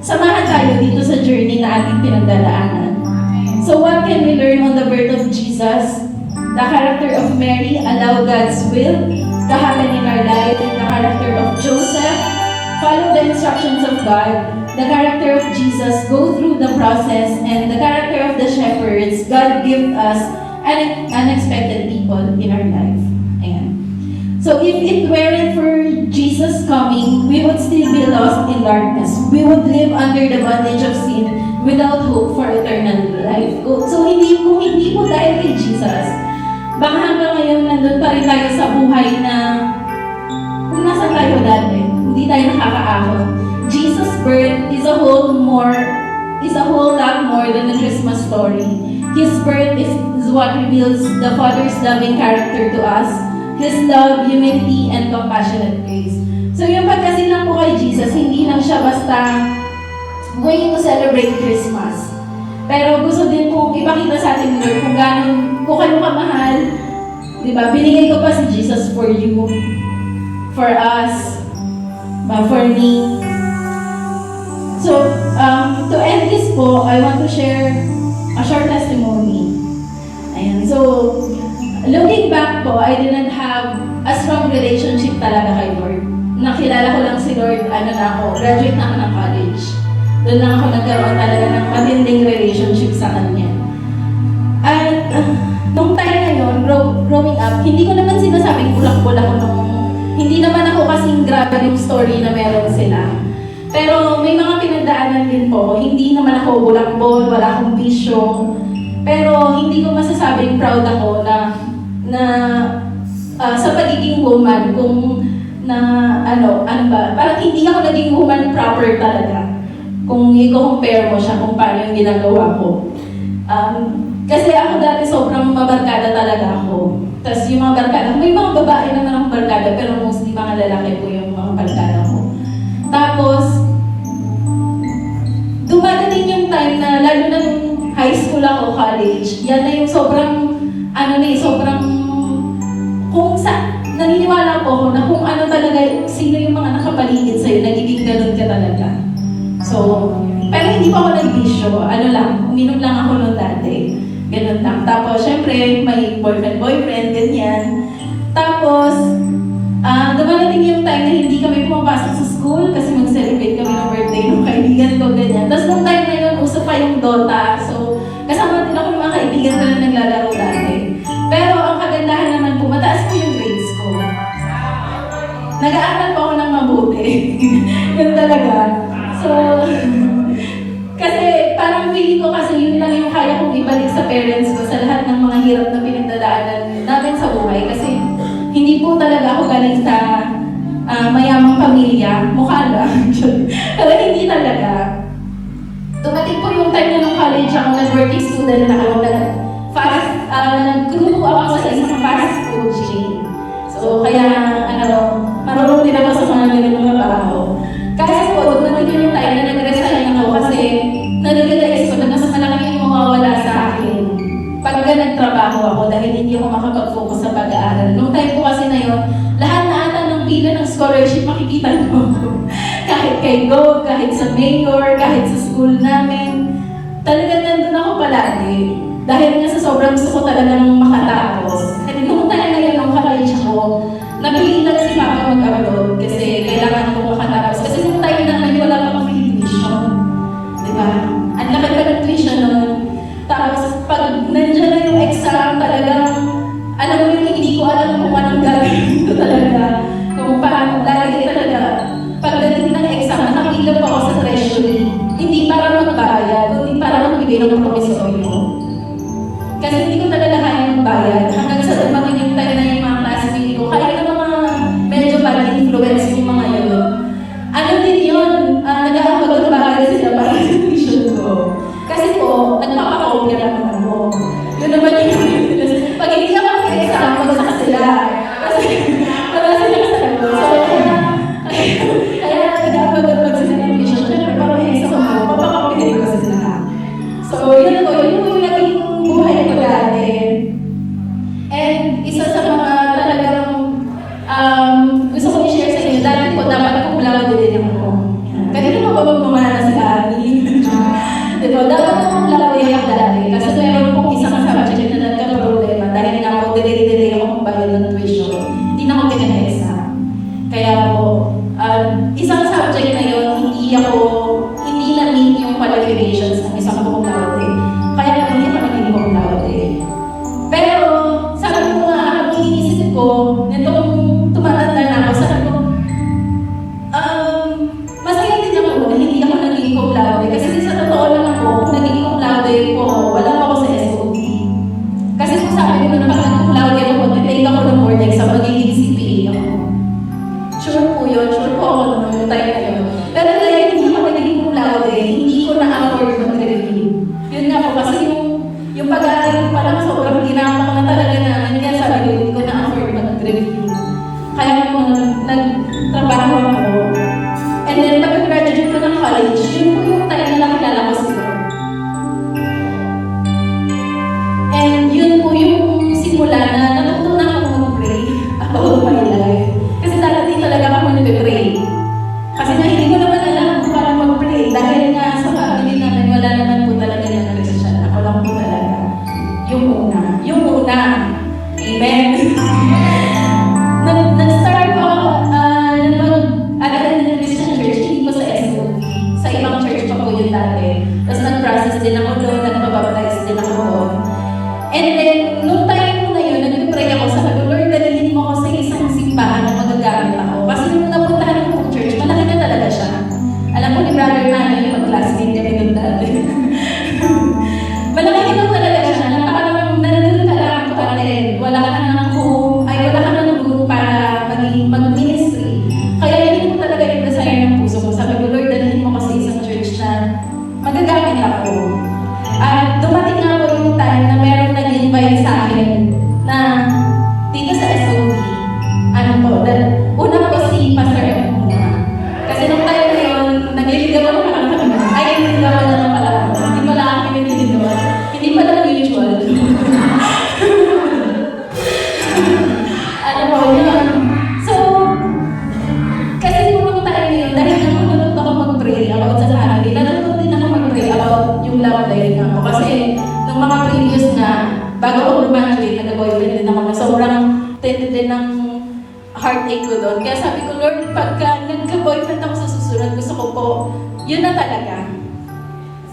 samahan tayo dito sa journey na ating pinagdadaanan. So what can we learn on the birth of Jesus? The character of Mary, allow God's will to happen in our life. The character of Joseph, follow the instructions of God. The character of Jesus, go through the process. And the character of the shepherds, God give us unexpected people in our life. Ayan. So if it weren't for Jesus coming, we would still be lost in darkness. We would live under the bondage of sin without hope for eternal life. So kung hindi po dahil kay Jesus, baka hanggang ngayon nandun pa rin tayo sa buhay na kung nasa tayo dati, hindi tayo nakakaahon. Jesus' birth is a whole lot more than a Christmas story. His birth is what reveals the Father's loving character to us, His love, humility, and compassionate grace. So yung pagkasilang po kay Jesus, hindi lang siya basta way to celebrate Christmas. Pero gusto din po ipakita sa ating Lord kung kayo kamahal. Diba? Binigay ko pa si Jesus for you, for us, for me. So, to end this po, I want to share a short testimony. Ayan. So, looking back po, I didn't have a strong relationship talaga kay Lord. Nakilala ko lang si Lord, graduate na ako ng college. Doon lang ako nagkaroon talaga ng matinding relationship sa Kanya. At growing up, hindi ko naman sinasabing bulak-bulak ako nung, hindi naman ako kasing grabe yung story na meron sila. Pero may mga pinagdaanan din po, hindi naman ako bulak-bol, wala akong bisyo. Pero hindi ko masasabing proud ako na sa pagiging woman, kung na ano ba, parang hindi ako naging woman proper talaga. Kung i-compare mo siya kung paano yung ginagawa ko. Kasi ako dati sobrang mabarkada talaga ako. Tapos yung mga barkada, may mga babae naman akong barkada, pero mostly mga lalaki po yung mga barkada ko. Tapos, dumadating yung time na, lalo na nung high school ako, college, yan na yung sobrang, sobrang, kung naniniwala po ako na kung ano talaga, sino yung mga nakapaligid sa'yo, nagiging ganun ka talaga. So, pero hindi pa ako nagbisyo, uminom lang ako noon dati. Ganun lang. Tapos, syempre, may boyfriend, ganyan. Tapos, dumarating yung time na hindi kami pumapasok sa school kasi mag-celebrate kami ng birthday ng kaibigan ko, ganyan. Tapos, nung time na yun, uso pa yung Dota. So, kasama din ako ng mga kaibigan ko na naglalaro dati. Pero, ang kagandahan naman po, mataas po yung grades ko. Nag-aaral po ako ng mabuti. Yun talaga. So, kasi parang feeling ko kasi yun lang yung kaya kong ibalik sa parents ko sa lahat ng mga hirap na pinagdadaanan namin sa buhay. Kasi hindi po talaga ako galing sa mayamang pamilya. Mukha lang. Pero hindi talaga. Dumating po yung time na nung college ako, nag-working student na ako, nag-group ako sa isang fast food chain. So kaya, marunong din ako sa mga ganun mga trabaho. Kasi po, dumating yung time na nag-resign ako kasi nag-realize ko na mas malaki yung mawawala sa akin pag nagtrabaho ako dahil hindi ako makapag-focus sa pag-aaral. Nung time ko kasi na yun, lahat na ata ng pila ng scholarship makikita niyo ako. Kahit kay Go, kahit sa mayor, kahit sa school namin. Talagang nandun ako palagi. Dahil nga sa sobrang gusto ko talagang makatapos. At nung time na yun, nung college ako, napili lang si Papa mag-abroad kasi kailangan ko makatapos. Kasi nung time na ngayon, wala pa kami tuition. Diba? Ang laki pa ng tuition nun. Tapos, pag nandiyan na yung exam, talagang, alam mo yung hindi ko alam kung anong gagawin ko talaga. Kung paano, lagi talaga. Pagdating ng exam, nakakilap ako sa treasury. Hindi para magbayad, kundi para magbigay ng promissory mo. Kasi hindi ko talaga kaya magbayad. Hanggang sa dumating yung time na yung mga classmate ko, kaya na mga medyo bad influence yung mga yun. Ano din yun? Nag-aapagbabayad sila para sa tuition ko. Kasi po, nagpapakopya naman ako. Yun naman yung pag hindi ako mag-exam, magsakas sila. Kasi wala sila sa ko. So, kaya nag-aapagbabayad sila ng tuition. Siyempre, parang exam ko, papakopya ko sila. So, yun po yung naging buhay ko dati. And isa sa mga talagang gusto ko i-share sa inyo, dati po dapat kung lang din ako. Kanina mo ba magmamana sa Ani? Diba? Dapat kung lang din ako dati. Kasi meron pong isang subject na nagka-problema dahil nga ako delay ako kung bayad ng tuition. Hindi na ako pinag-exam. Kaya po, isang subject na yun, hindi na-meet yung qualifications ng isang cum laude. Kaya hindi pa naging cum laude. Pero, sabi ko nga, habang iniisip ko, nitong tumatanda na ako, sabi ko, masaya din ako na hindi ako naging cum laude. Kasi sa totoo lang ako, kung naging cum laude po, wala pa ako sa SOP. Kasi kung sabi ko na pag cum laude ako, mag-take ako ng board exam, magiging CPA ako. Sure po yun, sure po ako nung time na yun. Pero dahil hindi ako naging cum laude, hindi ko na-afford mag-review. Yun nga po, kasi yung pag-aaral pa lang sobrang ginamang na talaga namin, kaya sabi ko, hindi ko na-afford mag-review. Kaya nung nagtrabaho ako, and then pag-graduate ko ng college, yun po yung time na nakilala ko si Lord. And yun po yung simula na natutunan ako mag-pray about my life. Kasi dati talaga ako nag-pray. Kasi nga hindi ko naman alam kung parang mag-pray. Dahil nga sa family namin, wala naman po talaga ng Christian. Ako lang po talaga. Yung una. Amen. Nag-start po ako, nag-attend ng Christian church, hindi po sa SOP. Sa ibang wala ka ng home, ay wala ka ng group para mag-ministry. Kaya yun po talaga yung desire ng puso ko. Sabi ko, Lord, dalhin mo kasi isang church na magagamit ako. At dumating nga po yung time na meron nag-invite sa akin na dito sa SOB. Ano po, una po si Pastor F. muna. Kasi nung time na yun, nagliligawan na lang kami. Ay, nagliligawan na lang pala. Hindi pala kami nagliligawan. Hindi pala mutual. Ano po, yun. So, kasi po nung time na yun, dahil nanonood ako mag-pray about sa family, nanonood din ako mag-pray about yung love life nga po. Kasi nung mga previous na, bago ako graduate, nag-boyfriend din ako na sobrang tended din ng heartache ko doon. Kaya sabi ko, Lord, pagka nagka-boyfriend ako sa susunod, gusto ko po, yun na talaga.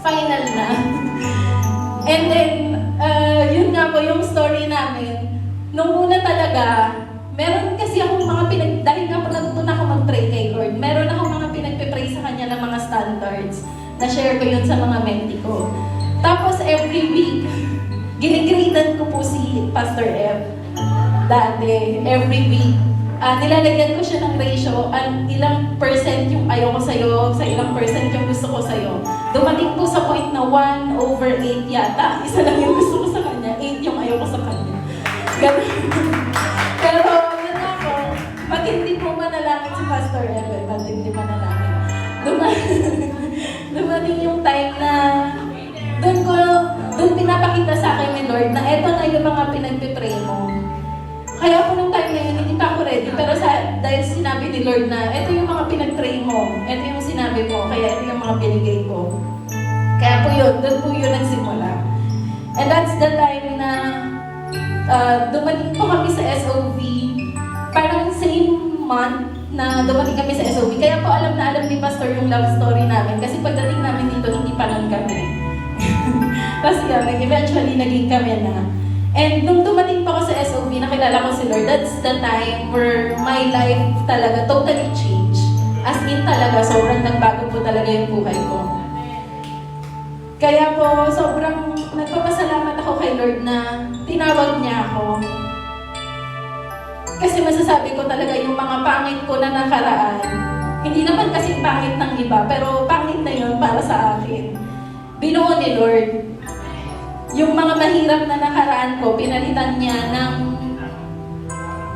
Final na. And then, yun nga po yung story namin. Nung una talaga, meron kasi akong mga dahil nga po natutunan ako mag-pray kay Lord, meron akong mga pinagpe-pray sa Kanya ng mga standards. Na-share ko yun sa mga mentee ko. Tapos every week, ginigradean ko po si Pastor F. Dati, every week. Nilalagyan ko siya ng ratio, ilang percent yung ayoko sa'yo, sa ilang percent yung gusto ko sa'yo. Dumating po sa point na 1/8 yata. Isa lang yung gusto ko sa kanya, 8 yung ayoko sa kanya. Ganun. Pero yun ako, matindi po manalangin si Pastor F. Matindi manalangin. Dumating yung time na doon pinapakita sa akin ni Lord na eto na yung mga pinagpipray mo. Kaya po nung time na yun, hindi pa ako ready. Pero dahil sinabi ni Lord na, ito yung mga pinag-pray mo, ito yung sinabi mo, kaya ito yung mga binigay ko. Kaya po yun, doon po yun nagsimula. And that's the time na dumating po kami sa SOV, parang same month na dumating kami sa SOV. Kaya po alam na alam ni Pastor yung love story namin. Kasi pagdating namin dito, hindi pa lang kami. Kasi eventually naging kami na. And nung dumating pa ako sa SOB, nakilala ko si Lord, that's the time where my life talaga totally changed. As in talaga, sobrang nagbago po talaga yung buhay ko. Kaya po, sobrang nagpapasalamat ako kay Lord na tinawag niya ako. Kasi masasabi ko talaga yung mga pangit ko na nakaraan, hindi naman kasi pangit ng iba, pero pangit na yun para sa akin. Binuo ni Lord. Yung mga mahirap na nakaraan ko, pinalitan niya ng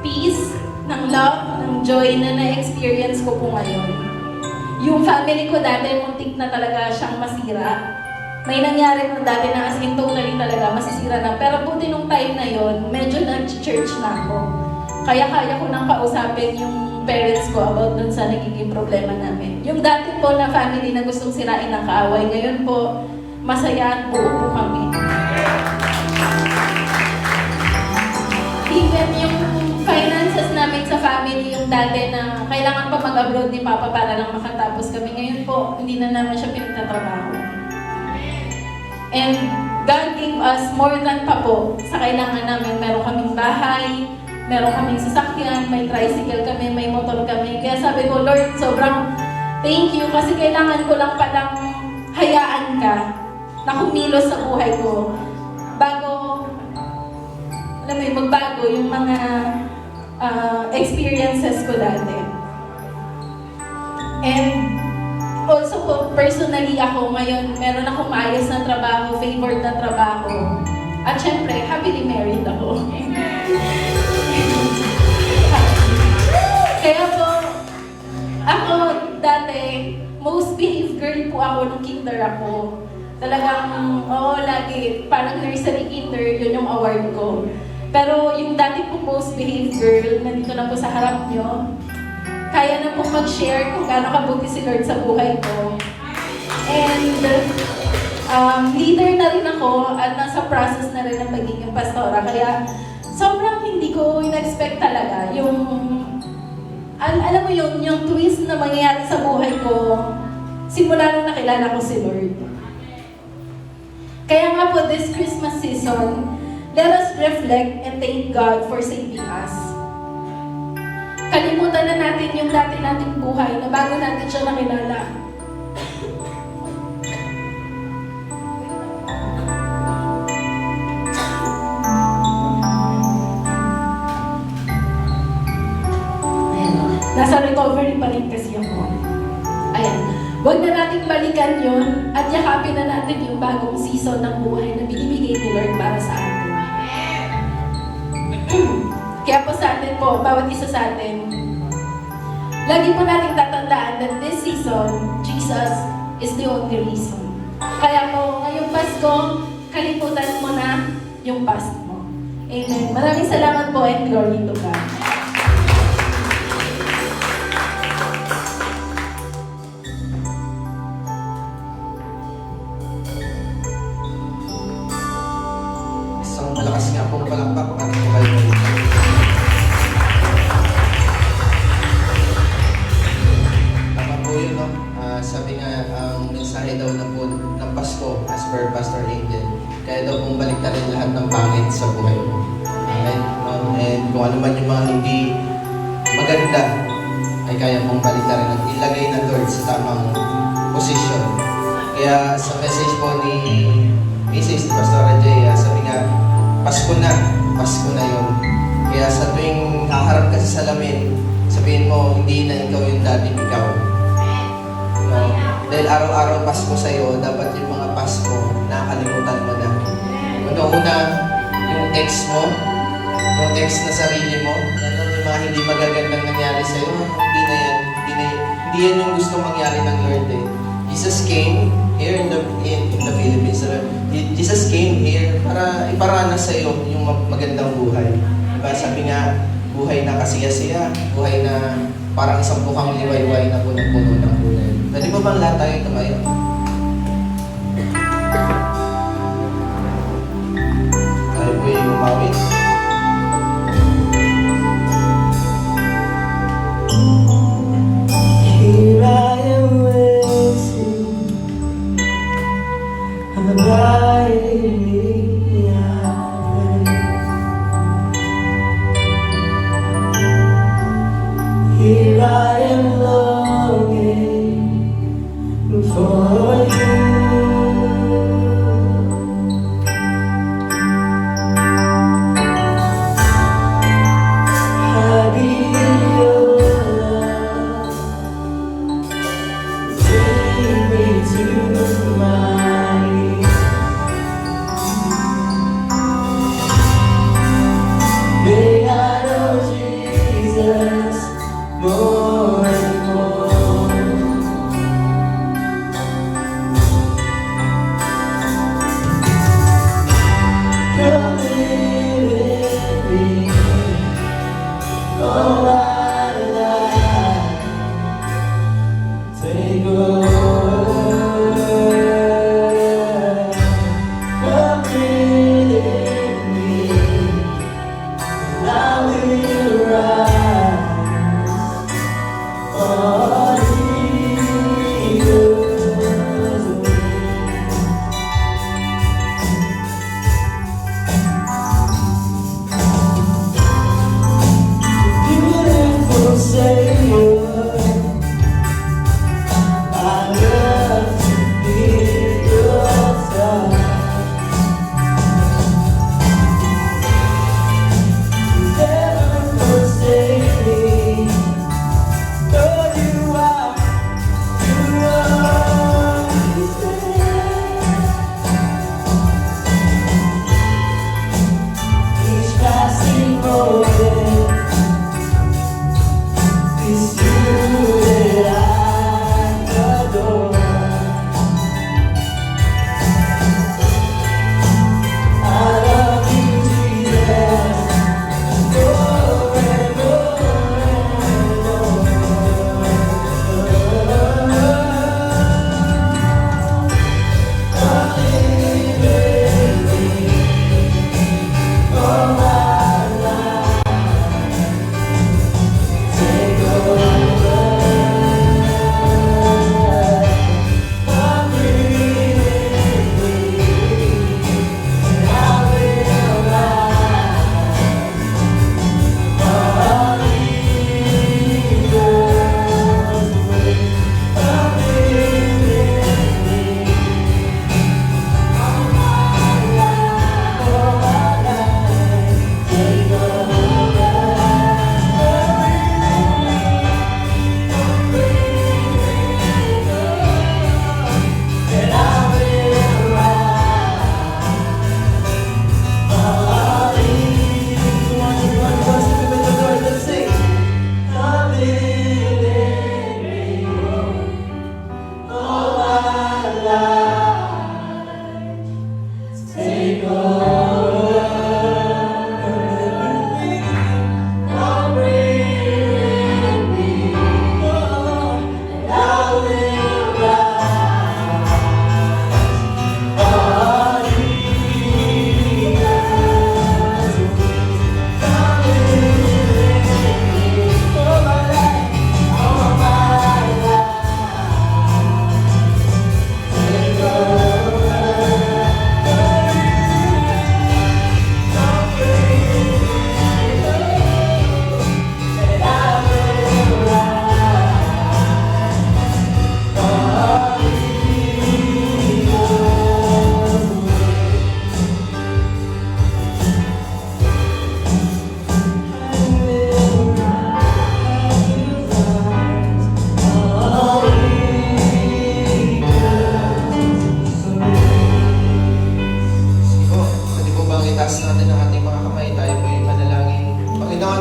peace, ng love, ng joy na na-experience ko po ngayon. Yung family ko dati, muntik na talaga siyang masira. May nangyari mo dati na as in totally talaga masisira na. Pero buti nung time na yon, medyo nag-church na ako. Kaya kaya ko nang kausapin yung parents ko about dun sa nagiging problema namin. Yung dati po na family na gustong sirain ng kaaway, ngayon po, masaya at buo po kami. Even yung finances namin sa family, yung dati na kailangan pa mag-abroad ni Papa para lang makatapos kami. Ngayon po, hindi na naman siya pinagtatrabaho. And God gave us more than pa po sa kailangan namin. Meron kaming bahay, meron kaming sasakyan, may tricycle kami, may motor kami. Kaya sabi ko, Lord, sobrang thank you kasi kailangan ko lang palang hayaan ka na kumilos sa buhay ko bago, alam mo yung magbago yung mga experiences ko dati. And also po, personally ako ngayon, meron akong maayos na trabaho, favored na trabaho. At syempre, happily married ako. Kaya po, ako dati, most behaved girl po ako nung kinder ako. Talagang, lagi, parang nursery kinder, yun yung award ko. Pero yung dati po most behaved girl, nandito na po sa harap nyo, kaya na pong mag-share kung gaano kabuti si Lord sa buhay ko. And leader na rin ako at nasa process na rin ng pagiging pastora. Kaya sobrang hindi ko in-expect talaga yung, alam mo yun, yung twist na mangyayari sa buhay ko simula nung nakilala ko si Lord. Kaya nga po, this Christmas season, let us reflect and thank God for saving us. Kalimutan na natin yung dati nating buhay na bago natin siya nakilala. Nasa recovery pa rin kasi ako. Ayan. Huwag na nating balikan yun at yakapin na natin yung bagong season ng buhay na binibigay ni Lord para sa atin. Kaya po sa atin po, bawat isa sa atin, lagi po nating tatandaan that this season, Jesus is the only reason. Kaya po, ngayong Pasko, kalimutan mo na yung past mo. Amen. Maraming salamat po and glory to God. Isang malakas nga pong palakpak at kayo. Tama po yun, no? Sabi nga, ang mensahe daw na po ng Pasko, as per Pastor Angel, kaya daw pong baliktarin lahat ng pangit sa buhay mo. Amen? And kung ano man yung mga hindi maganda, ay kaya pong baliktarin at ilagay na Lord sa tamang posisyon. Kaya sa message po ni Mrs. Pastor Ajay, sabi nga, Pasko na yun. Kaya sa tuwing haharap ka sa salamin, sabihin mo, hindi na ikaw yung dating ikaw. No? Dahil araw-araw Pasko sa'yo, dapat yung mga Pasko, nakalimutan mo na. Una-una, yung ex mo, yung ex na sarili mo, yung mga hindi magagandang nangyari sa'yo, hindi na yan. Hindi yan yung gusto mangyari ng Lord eh. Jesus came here in the Philippines. Jesus came here para iparanas sa iyo yung magandang buhay. Diba? Sabi nga, buhay na kasiyasiya, buhay na parang isang bukang liwayway na punong-puno ng kulay. Pwede ba bang lahat tayo tumayo? Tayo po yung umawit. Here I am waiting, I'm abiding out. Here I am longing for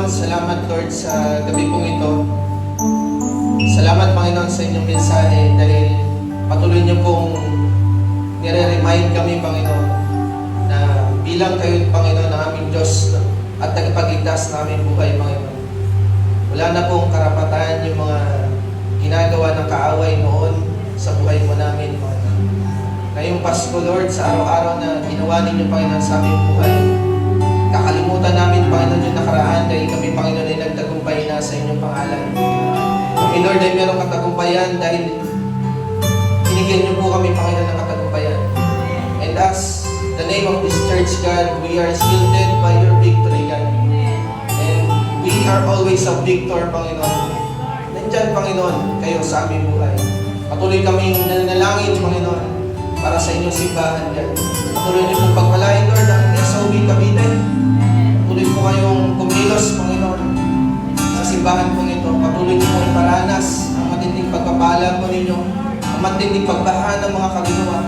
Panginoon, salamat Lord sa gabi pong ito. Salamat Panginoon sa inyong mensahe dahil patuloy niyo pong nire-remind kami Panginoon na bilang kayo Panginoon ng aming Diyos at tagapagligtas na aming buhay Panginoon. Wala na pong karapatan yung mga ginagawa ng kaaway noon sa buhay mo namin Panginoon. Ngayong Pasko Lord, sa araw-araw na ginawa ninyo Panginoon sa aming buhay, kakalimutan namin Panginoon yung nakaraan dahil kami Panginoon ay nagtagumpay na sa inyong pangalan. Kami Lord ay merong katagumpayan dahil binigyan niyo po kami Panginoon ng katagumpayan. And as the name of this church God, we are shielded by your victory God. And we are always a victor Panginoon. Nandyan Panginoon kayo sa aming buhay. Patuloy kaming nananalangin Panginoon para sa inyong simbahan God. Patuloy niyo pong pagpalain Lord ang SOB Cavite. Patuloy po kayong kumilos Panginoon sa simbahan po nito. Patuloy niyo po iparanas ang matinding pagpapala po ninyo, ang matinding pagbaha ng mga kaluluwa,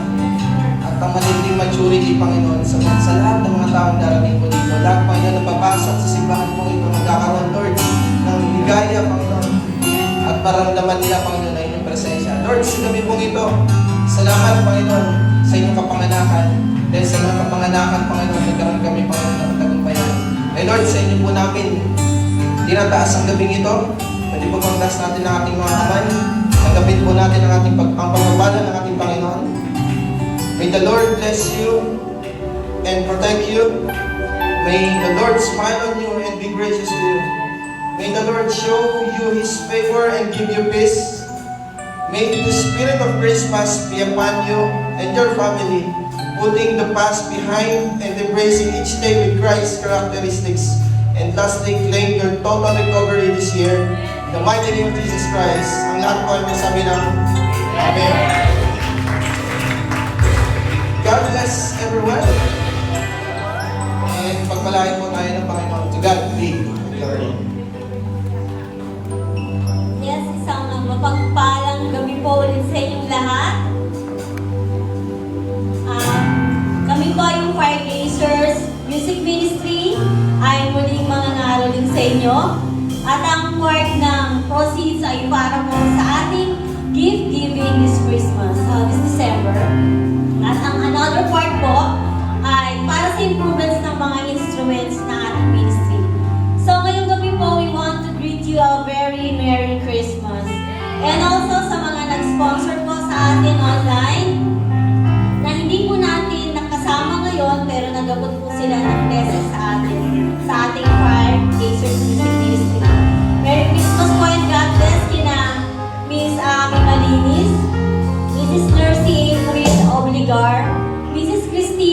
at ang matinding maturity Panginoon sa lahat ng mga taong darating po dito. Lahat Panginoon na papasok sa simbahan po ito, magkakaroon Lord ng ligaya Panginoon, at maramdaman nila Panginoon na inyong presensya. Lord, sa gabi pong ito, salamat Panginoon sa inyong kapanganakan. Dahil sa mga kapanganakan Panginoon, nagkaroon kami Panginoon ng katagumpayan. Eh Lord, sa inyo po namin tinataas ang gabing ito. Pwede po pagtaas natin ang ating mga kamay. Tanggapin po natin ang ating pagpapala ng ating Panginoon. May the Lord bless you and protect you. May the Lord smile on you and be gracious to you. May the Lord show you His favor and give you peace. May the spirit of Christmas be upon you and your family, putting the past behind and embracing each day with Christ's characteristics. And lastly, claim your total recovery this year. In the mighty name of Jesus Christ, ang lahat po ay masabi ng Amen. God bless everyone. And pagpalain po tayo ng Panginoon. To God be glory. Yes, isang mapagpalang gabi po ulit sa inyong lahat. Kami po yung Firegazers Music Ministry ay muling mga ngaroling sa inyo. At ang part ng proceeds ay para po sa ating gift giving this Christmas, this December. At ang another part po ay para sa improvements ng mga instruments na ating ministry. So ngayong gabi po, we want to greet you a very Merry Christmas. And also sa mga nag-sponsor po sa atin online, na hindi po natin nakasama ngayon, pero nagabot po sila ng blessing sa ating Firegazers Music Ministry. Merry Christmas po and God bless kina Miss Ami Malinis, Mrs. Nursey April Obligar, Mrs. Christine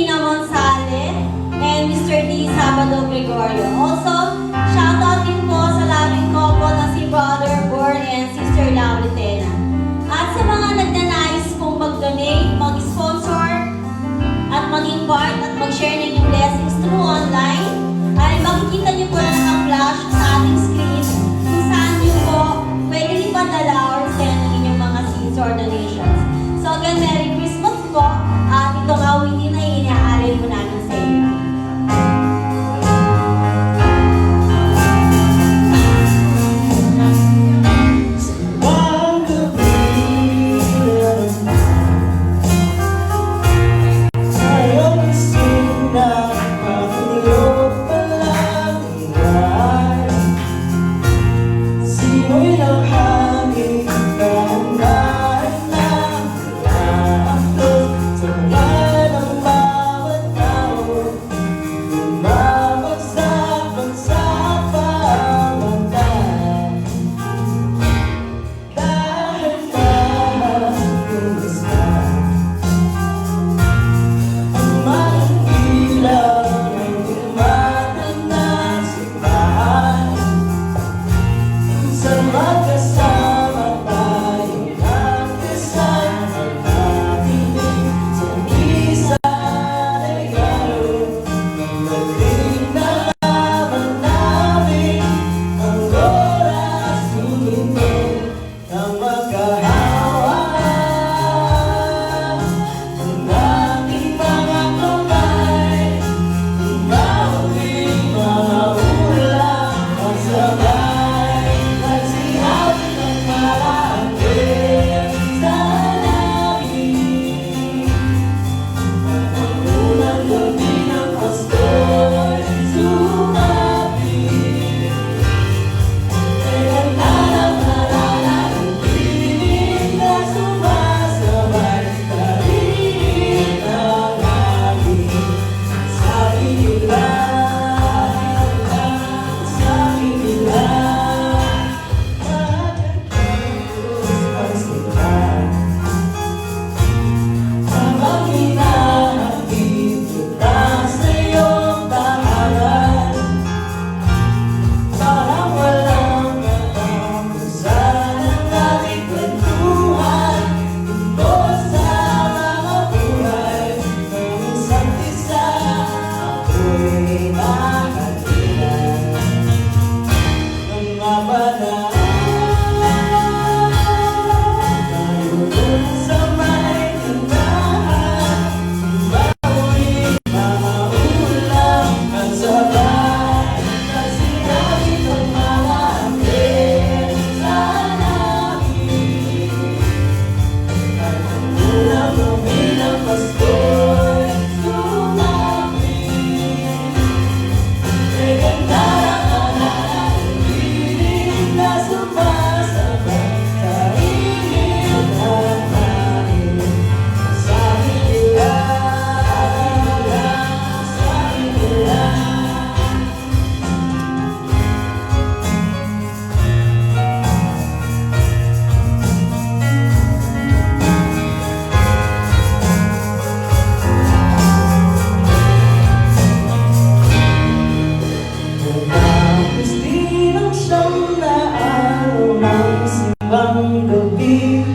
Tapos di lang siyang naaraw ng simbang gabi.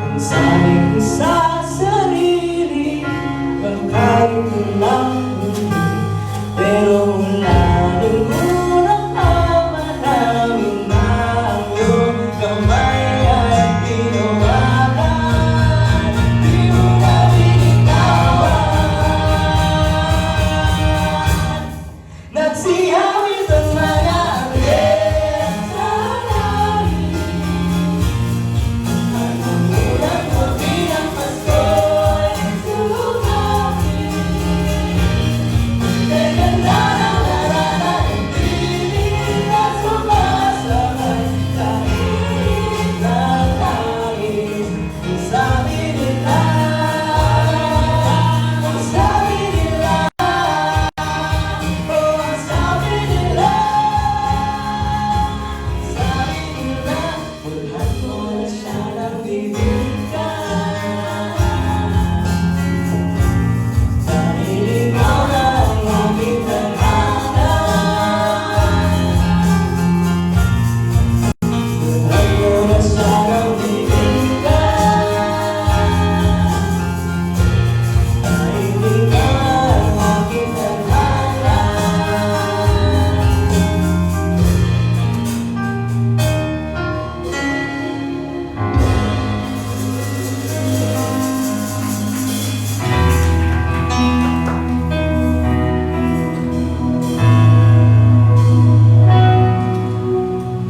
Ang sabi ko sa sarili, baka ito lang hindi. Pero mula nung unang ama namin na ang iyong kamay ay tinawagan, di mo na binitawan. Nagsiyawit ang mga anghel sa langit. Ang unang gabi ng Pasko'y sumapit. Gaganda ng narana ng piling na sumasabay sa init ng langit. Ang sabi nila, ang sabi nila, oh, ang sabi nila, bulhan mo na siya ng bibigyan. Dahil ikaw na ang aming tadhana. Bulhan mo na siya ng bibigyan. Dahil ikaw na ang aming tadhana.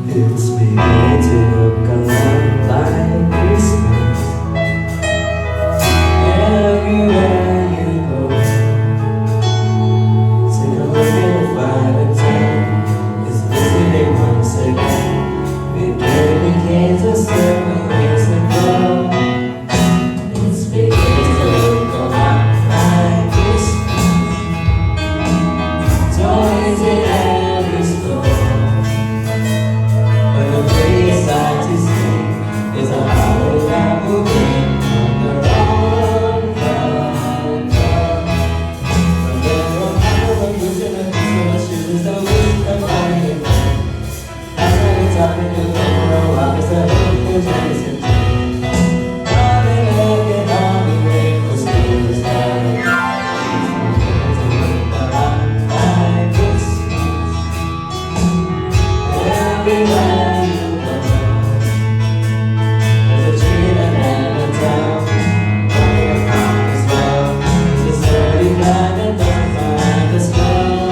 It's beginning to look a lot like Christmas. Everywhere you go, take a look at 5 and 10. It's busy day once again. We barely came to 7 years ago. It's beginning to look a lot like Christmas. Toys in every store. But the prettiest sight to see is a hologram moving on the road front door. From there on out, I'm losing a piece of my shoes that wish I'm finding them. That's when it's talking to them for a while, 'cause I hate those days and times. I've been looking on the way for school to start. It's beginning to look a lot like Christmas. Everywhere you go, there's a tree that never down. On your farm as well, there's a sturdy guy that doesn't find the spell.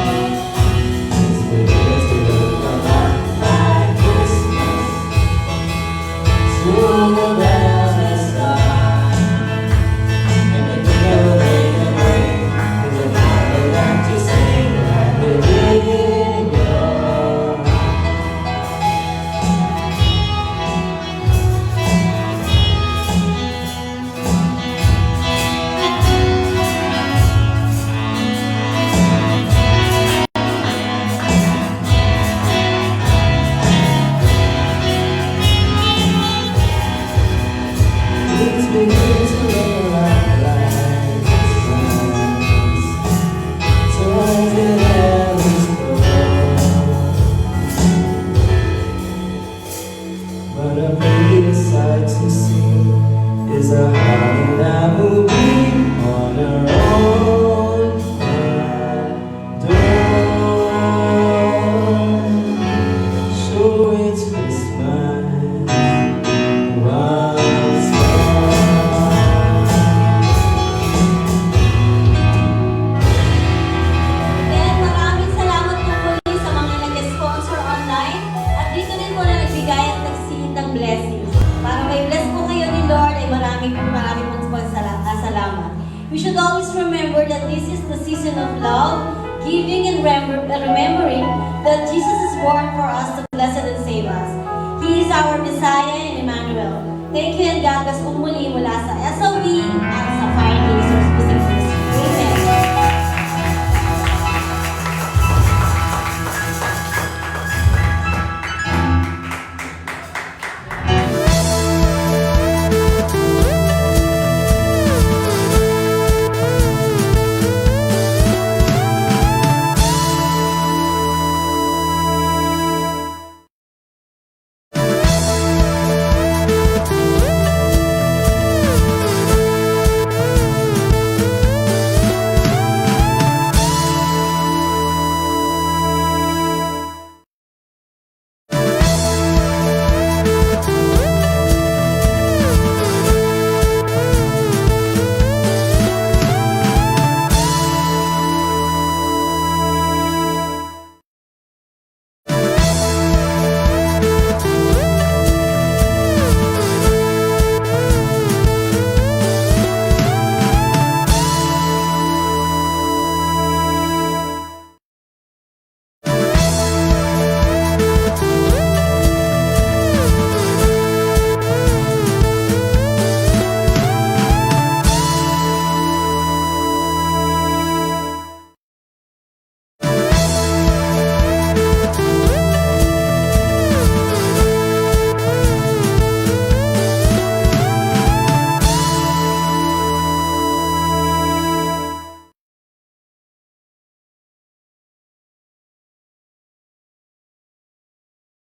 It's beginning to look a lot like Christmas. Jingle bells that start, and the jingle ring ring. There's a carol to sing right within your heart. It's beginning to look a lot like Christmas. Toys in every store. But a pretty sight to see is a holly that will be on her own front door. So it's Christmas once more. Then maraming salamat po muli sa mga nag-sponsor online at dito din po na nagbigay at nagsisit ng blessings. Para may bless po kayo ni Lord ay marami pong salamat. We should always remember that this is the season of love, giving and remembering that Jesus is born for us to